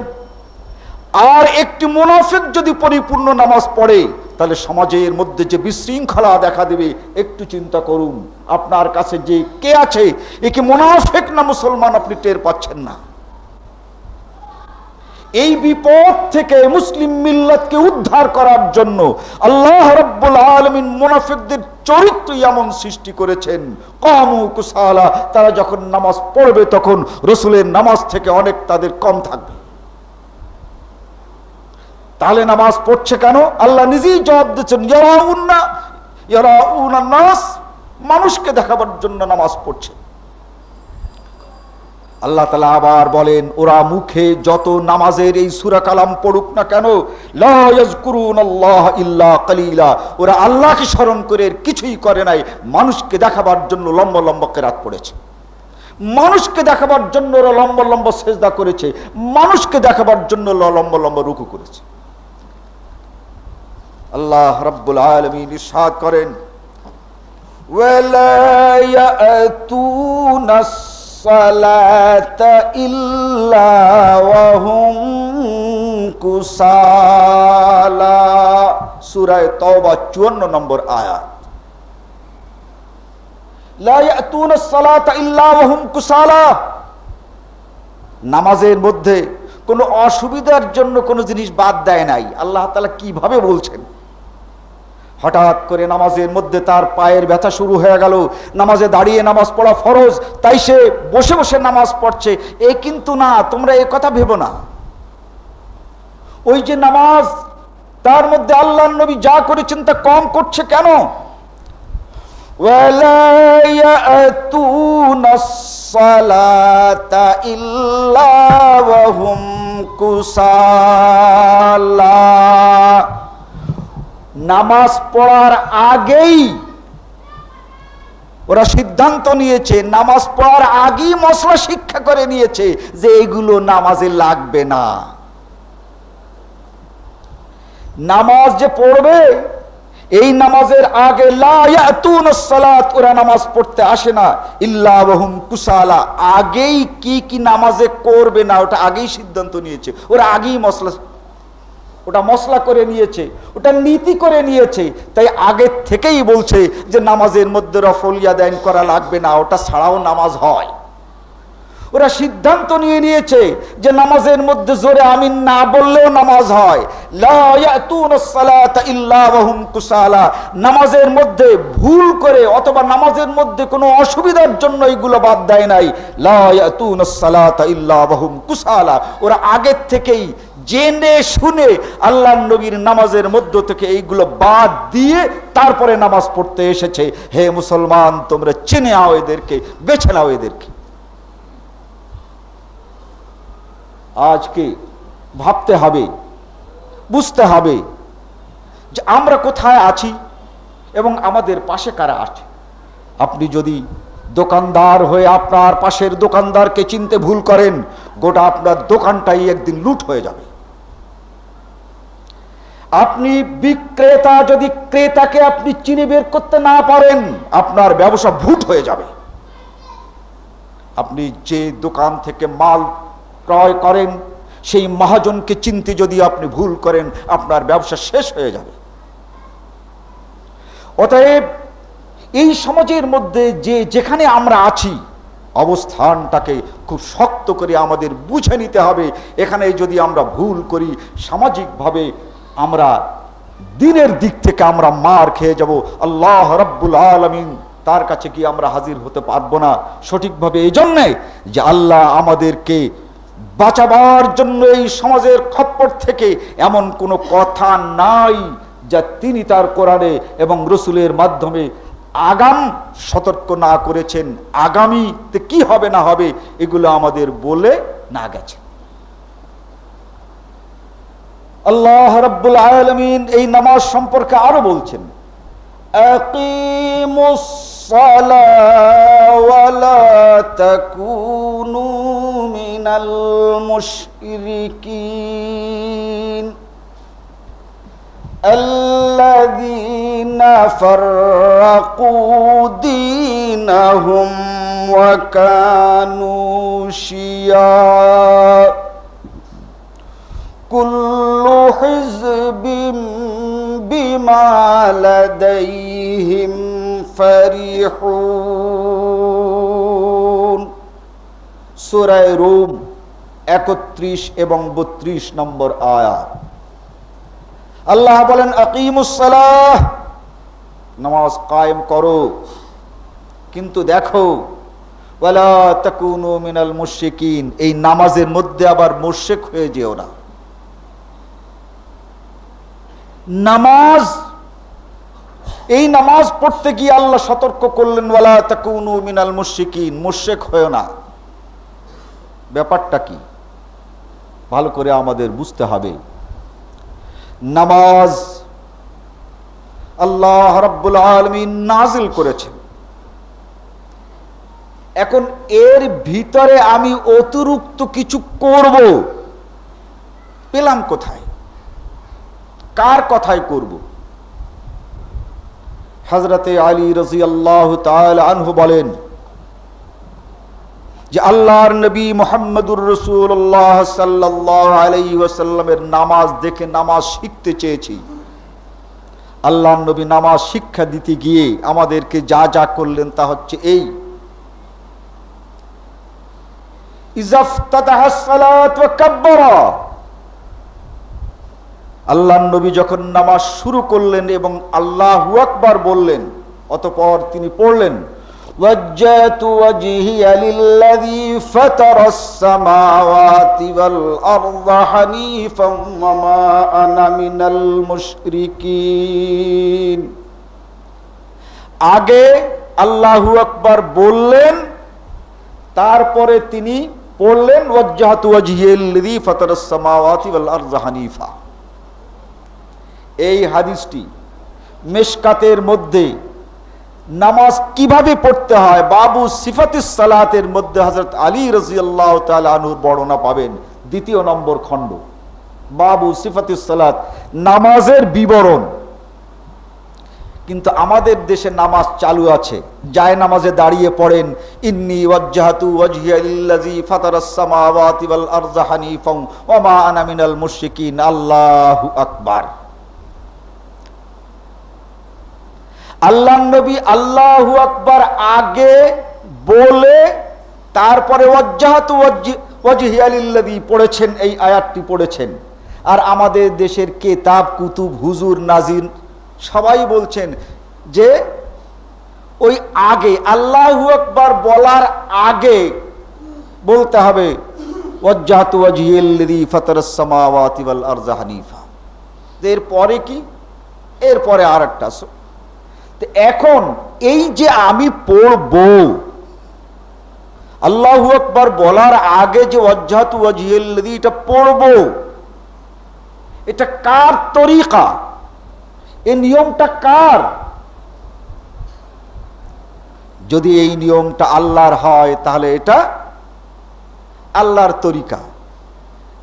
আর একটি মুনাফিক যদি পরিপূর্ণ নামাজ পড়ে, তাহলে সমাজের মধ্যে যে বিশৃঙ্খলা দেখা দেবে, একটু চিন্তা করুন। আপনার কাছে যে কে আছে, এ কি মুনাফিক না মুসলমান, আপনি টের পাচ্ছেন না। এই বিপদ থেকে মুসলিম মিল্লাতকে উদ্ধার করার জন্য আল্লাহ রাব্বুল আলামিন মুনাফিকদের চরিত্র এমন সৃষ্টি করেছেন, কামু কুসালা, তারা যখন নামাজ পড়বে তখন রাসূলের নামাজ থেকে অনেক তাদের কম থাকবে। তাহলে নামাজ পড়ছে কেন? আল্লাহ নিজেই জবাব দিচ্ছেন, ইয়ারাউনান নাস, মানুষকে দেখাবার জন্য নামাজ পড়ছে। আল্লাহ তাআলা আবার বলেন, ওরা মুখে যত নামাজের এই সূরা কালাম পড়ুক না কেন, লা ইয়াযকুরুনাল্লাহা ইল্লা কালিলা, ওরা আল্লাহকে স্মরণ করে কিছুই করে নাই, মানুষকে দেখাবার জন্য লম্বা লম্বা কিরাত পড়েছে। মানুষকে দেখাবার জন্য ওরা লম্বা লম্বা সেজদা করেছে, মানুষকে দেখাবার জন্য লম্বা লম্বা রুকু করেছে। আল্লাহ রাব্বুল আলামিন ইরশাদ করেন, ওয়ালা ইয়াতুনাস সালাতা ইল্লা ওয়া হুম কুসালা, সূরা তাওবা 54 নম্বর আয়াত। লা ইয়াতুনাস সালাতা ইল্লা ওয়া হুম কুসালা, নামাজের মধ্যে কোনো অসুবিধার জন্য কোনো জিনিস বাদ দেয় নাই। আল্লাহ তাআলা কিভাবে বলছেন? হঠাৎ করে নামাজের মধ্যে তার পায়ের ব্যথা শুরু হয়ে গেল, নামাজে দাঁড়িয়ে নামাজ পড়া ফরজ, তাই সে বসে বসে নামাজ পড়ছে, এ কিন্তু না, তোমরা এই কথা ভেবো না। ওই যে নামাজ, তার মধ্যে আল্লাহর নবী যা করেছেন তা কম করছে কেন? ওয়ালা ইয়াতুনাস সালাতা ইল্লা ওয়া হুম কুসালা, নামাজ পড়ার আগেই ওরা সিদ্ধান্ত নিয়েছে, নামাজ পড়ার আগেই মশলা শিক্ষা করে নিয়েছে যে এগুলো নামাজে লাগবে না। নামাজ যে পড়বে, এই নামাজের আগে লা ইয়াতুনাস সালাত, ওরা নামাজ পড়তে আসে না, ইল্লা ওয়া হুম কুসালা, আগেই কি কি নামাজে করবে না ওটা আগেই সিদ্ধান্ত নিয়েছে, ওরা আগেই মশলা ওটা মশলা করে নিয়েছে, ওটা নীতি করে নিয়েছে। তাই আগে থেকেই বলছে যে নামাজের মধ্যে রফল ইয়াদাইন করা লাগবে না, ওটা ছাড়াও নামাজ হয়। ওরা সিদ্ধান্ত নিয়ে নিয়েছে যে নামাজের মধ্যে জোরে আমিন না বললেও নামাজ হয়। লা ইয়াতুনাস সালাতা ইল্লা ওয়া হুম কুসালা, নামাজের মধ্যে ভুল করে অথবা নামাজের মধ্যে কোনো অসুবিধার জন্য এগুলো বাদ দেয় নাই। লা ইয়াতুনাস সালাতা ইল্লা ওয়া হুম কুসালা, ওরা আগে থেকেই জেনে শুনে আল্লাহর নবীর নামাজের মধ্য থেকে এইগুলো বাদ দিয়ে তারপরে নামাজ পড়তে এসেছে। হে মুসলমান, তোমরা চিনে নাও এদেরকে, বেছে নাও এদেরকে। আজকে ভাবতে হবে, বুঝতে হবে যে আমরা কোথায় আছি এবং আমাদের পাশে কারা আছে। আপনি যদি দোকানদার হয়ে আপনার পাশের দোকানদারকে চিনতে ভুল করেন, গোটা আপনার দোকানটাই একদিন লুট হয়ে যাবে। আপনি বিক্রেতা যদি ক্রেতাকে আপনি চিনে বের করতে না পারেন, আপনার ব্যবসা ভুট হয়ে যাবে। আপনি যে দোকান থেকে মাল ক্রয় করেন সেই মহাজনকে চিনতে যদি আপনি ভুল করেন, আপনার ব্যবসা শেষ হয়ে যাবে। অতএব এই সমাজের মধ্যে যে যেখানে আমরা আছি, অবস্থানটাকে খুব শক্ত করে আমাদের বুঝে নিতে হবে। এখানে যদি আমরা ভুল করি, সামাজিকভাবে আমরা দিনের দিক থেকে আমরা মার খেয়ে যাব। আল্লাহ রাব্বুল আলামিন তার কাছে কি আমরা হাজির হতে পারবো না সঠিকভাবে। এই জন্যে যে আল্লাহ আমাদেরকে বাঁচাবার জন্য এই সমাজের খপ্পর থেকে এমন কোনো কথা নাই যা তিনি তার কোরআনে এবং রসুলের মাধ্যমে আগাম সতর্ক না করেছেন। আগামীতে কি হবে না হবে এগুলো আমাদের বলে না গেছে। আল্লাহ রাব্বুল আলামিন এই নামাজ সম্পর্কে আরো বলছেন, আকিমুস সালাহ ওয়া লা তাকুনু মিনাল মুশরিকিন আল্লাযীনা ফাররাকু দীনাহুম ওয়া কানু শিয়া কুল্লু হিজবিম বিমা লাদাইহিম ফারিহুন। সূরা রুম 31 এবং 32 নম্বর আয়াত। আল্লাহ বলেন, আকিমুস সালাহ, নামাজ কায়েম করো, কিন্তু দেখো ওয়ালা তাকুনু মিনাল মুশরিকিন, এই নামাজের মধ্যে আবার মুশরিক হয়ে যেও না। নামাজ, এই নামাজ পড়তে গিয়ে আল্লাহ সতর্ক করলেন, ওয়ালা তাকুনু মিনাল মুশরিকিন, মুশরিক হয়েও না। ব্যাপারটা কি ভালো করে আমাদের বুঝতে হবে। নামাজ আল্লাহ রাব্বুল আলামিন নাজিল করেছেন। এখন এর ভিতরে আমি অতিরিক্ত কিছু করব পেলাম কোথায়? কার কথাই করব? হযরতে আলী রাদিয়াল্লাহু তাআলা আনহু বলেন যে আল্লাহর নবী মুহাম্মদুর রাসূলুল্লাহ সাল্লাল্লাহু আলাইহি ওয়াসাল্লামের নামাজ দেখে নামাজ শিখতে চেয়েছি। আল্লাহর নবী নামাজ শিক্ষা দিতে গিয়ে আমাদেরকে যা যা করলেন তা হচ্ছে এই, ইজাফতাতাহাস সালাত ওয়া কাব্বারা, আল্লাহর নবী যখন নামাজ শুরু করলেন এবং আল্লাহু আকবার বললেন, অতঃপর তিনি পড়লেন, ওয়াজ্জাতু ওয়াজহিয়া লিল্লাযী ফাতারাস সামাওয়াতি ওয়াল আরদা হানিফান ওয়া মা আনা মিনাল মুশরিকিন। আগে আল্লাহু আকবার বললেন, তারপরে তিনি পড়লেন ওয়াজ্জাতু ওয়াজহিয়া লিল্লাযী ফাতারাস সামাওয়াতি ওয়াল আরদা হানিফা। এই হাদিসটি মিশকাতের মধ্যে নামাজ কিভাবে পড়তে হয়, বাবু সিফাতিস সালাতের মধ্যে হযরত আলী রাদিয়াল্লাহু তাআলা আনহুর বর্ণনা পাবেন, 2 নম্বর খণ্ড, বাবু সিফাতিস সালাত, নামাজের বিবরণ। কিন্তু আমাদের দেশে নামাজ চালু আছে, যায় নামাজে দাঁড়িয়ে পড়েন ইন্নী ওয়াজ্জাহাতু ওয়াজহিয়া লিল্লাযী ফাতারাস সামাওয়াতি ওয়াল আরযা হানিফাও ওয়া মা আনা মিনাল মুশরিকিন, আল্লাহু আকবার। আল্লাহর নবী আল্লাহু আকবার আগে বলে তারপরে ওয়াজ্জাহাতু ওয়াজহিয়া লিল্লাযী পড়েছেন, এই আয়াতটি পড়েছেন। আর আমাদের দেশের কেতাব কুতুব হুজুর নাজির সবাই বলছেন যে ওই আগে আল্লাহু আকবার বলার আগে বলতে হবে ওয়াজ্জাহাতু ওয়াজহিয়া লিল্লাযী ফাতারাস সামাওয়াতি ওয়াল আরযা হানিফা। এরপরে কি? এরপরে আরেকটা। তো এখন এই যে আমি পড়বো আল্লাহু আকবার বলার আগে যে ওয়াজ্জাহাতু ওয়াজহিয়া লিল্লাযী এটা পড়বো, এটা কার তরিকা? এই নিয়মটা কার? যদি এই নিয়মটা আল্লাহর হয় তাহলে এটা আল্লাহর তরিকা।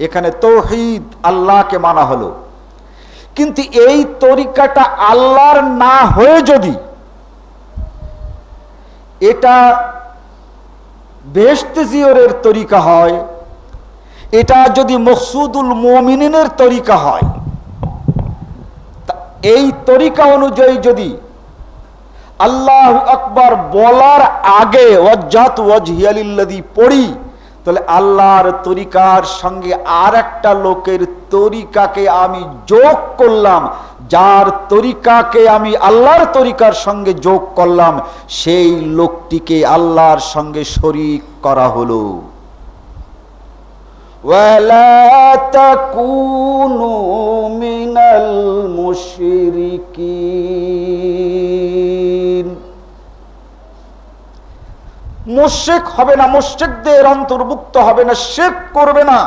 এখানে তাওহীদ, আল্লাহকে মানা হলো। কিন্তু এই তরিকাটা আল্লাহর না হয়ে যদি এটা বেহেশতে জিয়রের তরিকা হয়, এটা যদি মকসুদুল মুমিনিনের তরিকা হয়, এই তরিকা অনুযায়ী যদি আল্লাহু আকবার বলার আগে ওয়াজ্জাহাতু ওয়াজহিয়া লিল্লাযী পড়ি, তাহলে আল্লাহর তরিকার সঙ্গে আর একটা লোকের তরিকাকে আমি যোগ করলাম। যার তরিকাকে আমি আল্লাহর তরিকার সঙ্গে যোগ করলাম, সেই লোকটিকে আল্লাহর সঙ্গে শরীক করা হলো। ওয়ালা তাকুনু মিনাল মুশরিকিন। মুশরিক হবে না, মুশরিকদের অন্তর্ভুক্ত হবে না, শিরক করবে না।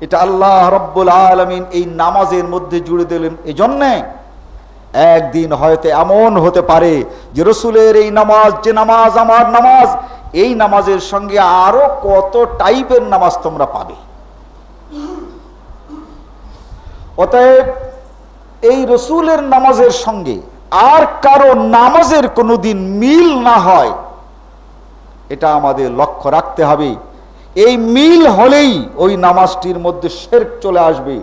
এটা আল্লাহ রাব্বুল আলামিন এই নামাজের মধ্যে জুড়ে দিলেন। এজন্যে একদিন হয়তো এমন হতে পারে যে রাসূলের এই নামাজ, যে নামাজ আমার নামাজ, এই নামাজের সঙ্গে আরো কত টাইপের নামাজ তোমরা পাবে। অতএব এই রাসূলের নামাজের সঙ্গে আর কারো নামাজের কোনোদিন মিল না হয়, এটা আমাদের লক্ষ্য রাখতে হবে। এই মিল হলেই ওই নামাজটির মধ্যে শিরক চলে আসবে।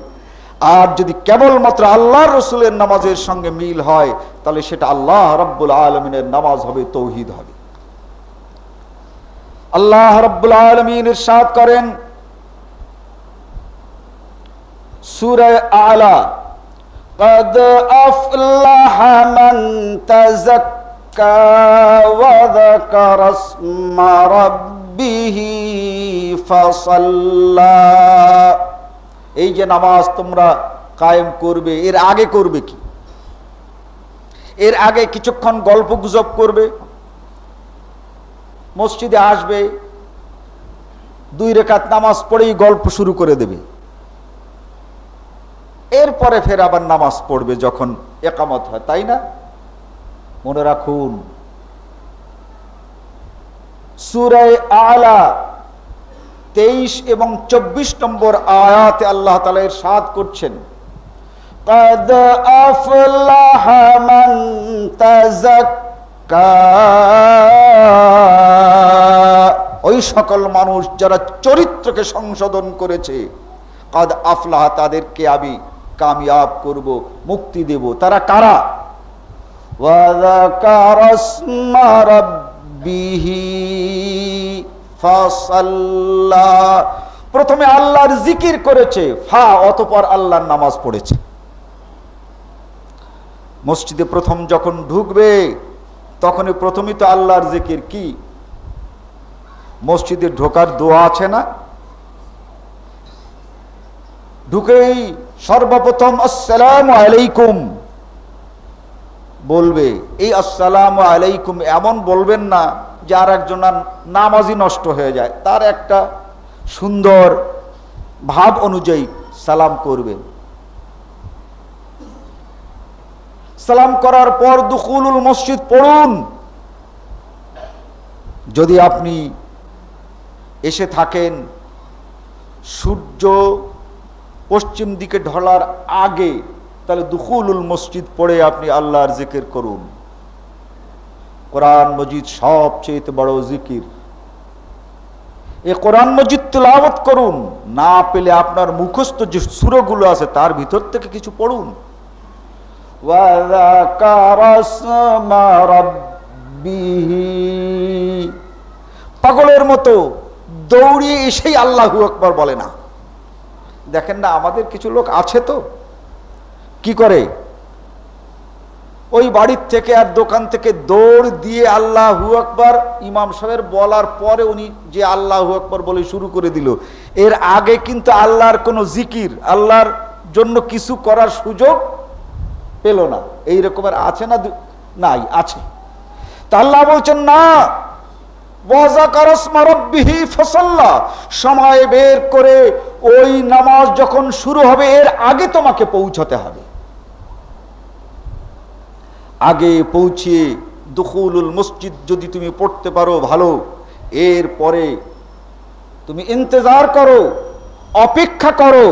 আর যদি কেবলমাত্র আল্লাহর রাসূলের নামাজের সঙ্গে মিল হয়, তাহলে সেটা আল্লাহ রাব্বুল আলামিনের নামাজ হবে, তাওহীদ হবে। আল্লাহ রাব্বুল আলামিন ইরশাদ করেন সূরা আলা, قد أفلح من تزكى وذكر اسم ربه فصلى। এই যে নামাজ তোমরা কায়েম করবে, এর আগে করবে কি? এর আগে কিছুক্ষণ গল্প গুজব করবে, মসজিদে আসবে, 2 রাকাত নামাজ পড়েই গল্প শুরু করে দেবে। এরপরে ফের আবার নামাজ পড়বে যখন ইকামত হয়, তাই না? মনে রাখুন সূরা আলা 23 এবং 24 নম্বর আয়াতে আল্লাহ তাআলা ইরশাদ করছেন, قد أفلح من تزكى। ওই সকল মানুষ যারা চরিত্রকে সংশোধন করেছে, قد أفلح, তাদেরকে আমি কামিয়াব করব, মুক্তি দেব। তারা কারা? وذكر اسم ربه فصلى। প্রথমে আল্লাহর জিকির করেছে, অতঃপর আল্লাহর নামাজ পড়েছে। মসজিদে প্রথম যখন ঢুকবে তখনই প্রথমেই তো আল্লাহর জিকির। কি মসজিদে ঢোকার দোয়া আছে না? ঢুকেই সর্বপ্রথম আসসালামু আলাইকুম বলবে। এই আসসালামু আলাইকুম এমন বলবেন না যে আর একজনের নামাজই নষ্ট হয়ে যায়, তার একটা সুন্দর ভাব অনুযায়ী সালাম করবেন। সালাম করার পর দুখুলুল মসজিদ পড়ুন। যদি আপনি এসে থাকেন সূর্য পশ্চিম দিকে ঢলার আগে, তাহলে দুখুলুল মসজিদ পড়ে আপনি আল্লাহর জিকির করুন। কোরআন মজিদ সবচেয়ে বড় জিকির। এই কোরআন মজিদ তিলাওয়াত করুন, না পেলে আপনার মুখস্থ যে সূরাগুলো আছে তার ভিতর থেকে কিছু পড়ুন। ওয়া যাকারা ইসমা রাব্বিহি, পাগলের মতো দৌড়িয়ে এসেই আল্লাহু আকবার বলে না। দেখেন না, আমাদের কিছু লোক আছে তো কি করে, ওই বাড়ির থেকে আর দোকান থেকে দৌড় দিয়ে আল্লাহু আকবার ইমাম সাহেবের বলার পরে উনি যে আল্লাহু আকবার বলে শুরু করে দিল, এর আগে কিন্তু আল্লাহর কোনো জিকির, আল্লাহর জন্য কিছু করার সুযোগ পেল না। এই রকমের আছে না? নাই, আছে। তা আল্লাহ বলছেন না, সময় বের করে ওই নামাজ যখন শুরু হবে এর আগে তোমাকে পৌঁছাতে হবে। আগে পৌঁছিয়ে দুখুলুল মসজিদ যদি তুমি পড়তে পারো ভালো, এরপরে তুমি ইন্তজার করো, অপেক্ষা করো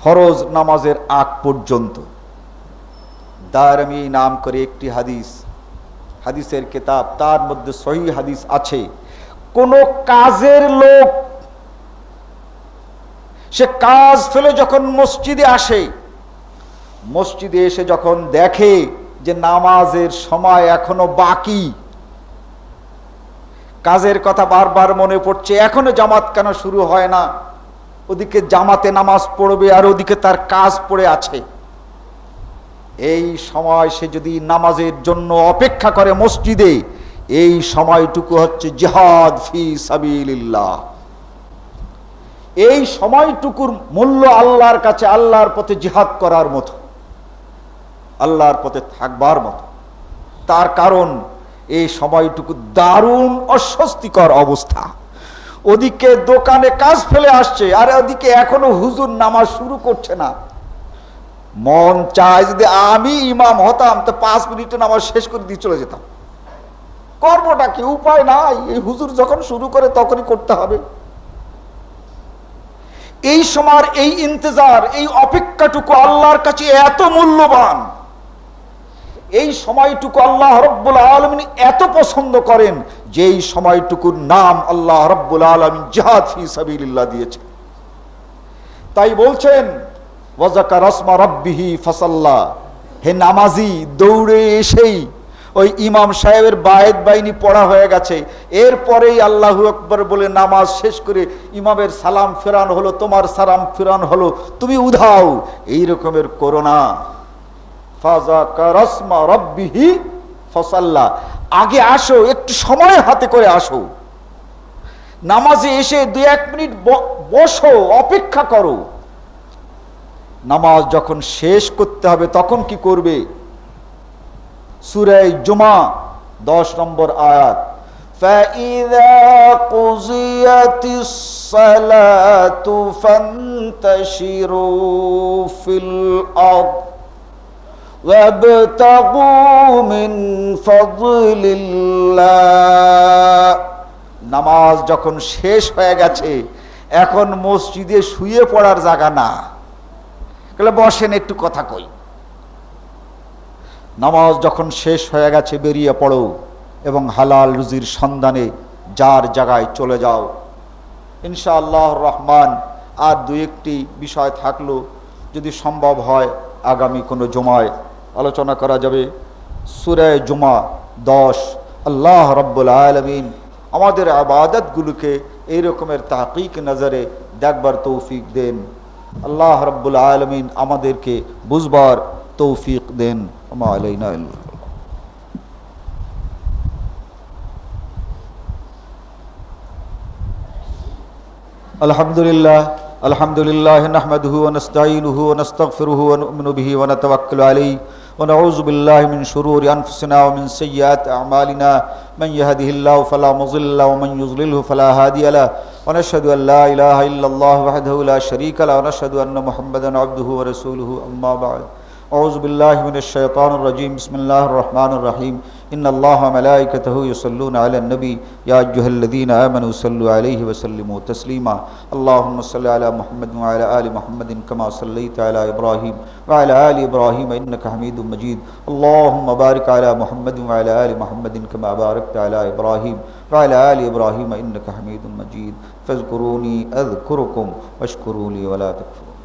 ফরজ নামাজের আগ পর্যন্ত। দারমি নাম করে একটি হাদিসের কিতাব, তার মধ্যে সহিহ হাদিস আছে। কোন কাজের লোক সে কাজ ফেলে যখন মসজিদে আসে, মসজিদে এসে যখন দেখে যে নামাজের সময় এখনো বাকি, কাজের কথা বারবার মনে পড়ছে, এখনো জামাত কেন শুরু হয় না, ওদিকে জামাতে নামাজ পড়বে আর ওদিকে তার কাজ পড়ে আছে। এই সময় সে যদি নামাজের জন্য অপেক্ষা করে মসজিদে, এই সময়টুকু হচ্ছে জিহাদ ফি সাবিলিল্লাহ। এই সময়টুকুর মূল্য আল্লাহর কাছে আল্লাহর পথে জিহাদ করার মতো, আল্লাহর পথে থাকবার মতো। তার কারণ এই সময়টুকু দারুণ অস্বস্তিকর অবস্থা। ওদিকে দোকানে কাজ ফেলে আসছে আর ওদিকে এখনো হুজুর নামাজ শুরু করছে না। মন চায় যদি আমি ইমাম হতাম তো 5 মিনিটে নামাজ শেষ করে দিয়ে চলে যেতাম। কর্মটা কি, উপায় নাই, এই হুজুর যখন শুরু করে তখনই করতে হবে। এই সময় এই ইন্তজার, এই অপেক্ষাটুকু আল্লাহর কাছে এত মূল্যবান। এই সময়টুকু আল্লাহ রাব্বুল আলামিন এত পছন্দ করেন যে এই সময়টুকুর নাম আল্লাহ রাব্বুল আলামিন জিহাদ ফি সাবিলিল্লাহ দিয়েছে। তাই বলছেন ওয়া যাকারা ইসমা রাব্বিহি ফাসাল্লা, হে নামাজি দৌড়ে এসেই ওই ইমাম সাহেবের বায়েত বাইনি পড়া হয়ে গেছে, এরপরেই আল্লাহু আকবার বলে নামাজ শেষ করে ইমামের সালাম ফেরান হলো, তোমার সালাম ফেরান হলো, তুমি উধাও। এই রকমের করো না। ফাযাকারা ইসমা রাব্বিহি ফাসাল্লা, আগে আসো, একটু সময় হাতে করে আসো, নামাজে এসে 2-1 মিনিট বসো, অপেক্ষা করো। নামাজ যখন শেষ করতে হবে তখন কি করবে? সূরা জুমা 10 নম্বর আয়াত, فَإِذَا قُضِيَتِ الصَّلَاةُ فَانتَشِرُوا فِي الْأَرْضِ وَابْتَغُوا مِنْ فَضْلِ اللَّهِ। নামাজ যখন শেষ হয়ে গেছে, এখন মসজিদে শুয়ে পড়ার জায়গা না, বসেন একটু কথা কই। নামাজ যখন শেষ হয়ে গেছে বেরিয়ে পড়ো এবং হালাল রুজির সন্ধানে যার জায়গায় চলে যাও। ইনশাআল্লাহ রহমান আর 2-1টি বিষয় থাকলো, যদি সম্ভব হয় আগামী কোনো জুমায় আলোচনা করা যাবে। সূরা জুমা 10। আল্লাহ রাব্বুল আলামিন আমাদের ইবাদতগুলোকে এই রকমের তাহকিক নজরে দেখবার তৌফিক দেন। আল্লাহ রাব্বুল আলামিন আমাদেরকে বুঝবার তৌফিক দেন। ওয়া আলাইনা আলহামদুলিল্লাহ আলহামদুলিল্লাহ নাহমাদুহু ওয়া নাস্তাঈনুহু ওয়া নাস্তাগফিরুহু ওয়া নু'মিনু বিহি ওয়া নাতাওয়াক্কালু আলাইহি ওয়া নাউযু বিল্লাহি মিন শুরুরি আনফুসিনা ওয়া মিন সাইয়্যাতি আ'মালিনা মান ইয়াহদিহিল্লাহু ফালা মুযিল্লা ওয়া মান ইউযলিলহু ফালা হাদিয়া লাহু ওয়া নাশহাদু আন লা ইলাহা ইল্লাল্লাহু ওয়াহদাহু লা শারীকা লাহু ওয়া নাশহাদু আন্না মুহাম্মাদান আবদুহু ওয়া রাসূলুহু আম্মা বা'দ। औज़ु बिल्लाहि मिनश शैतानिर रजीम बिस्मिल्लाहिर रहमानिर रहीम इन्नल्लाहा व मलाइकतहु युसल्लूना अलन नबी या अय्युहल्लज़ीना आमनू सल्लु अलैहि व सल्लिमू तस्लीमा अल्लाहुम्मा सल्लि अला मुहम्मद व अला आलि मुहम्मदिन कमा सल्लैता अला इब्राहीम व अला आलि इब्राहीम इन्नका हमीदुम मजीद अल्लाहुम्मा बारिक अला मुहम्मद व अला आलि मुहम्मदिन कमा बारकता अला इब्राहीम व अला आलि इब्राहीम इन्नका हमीदुम मजीद फ़ज़्कुरूनी अज़्कुरुकुम वश्कुरू ली वला तकफुरून।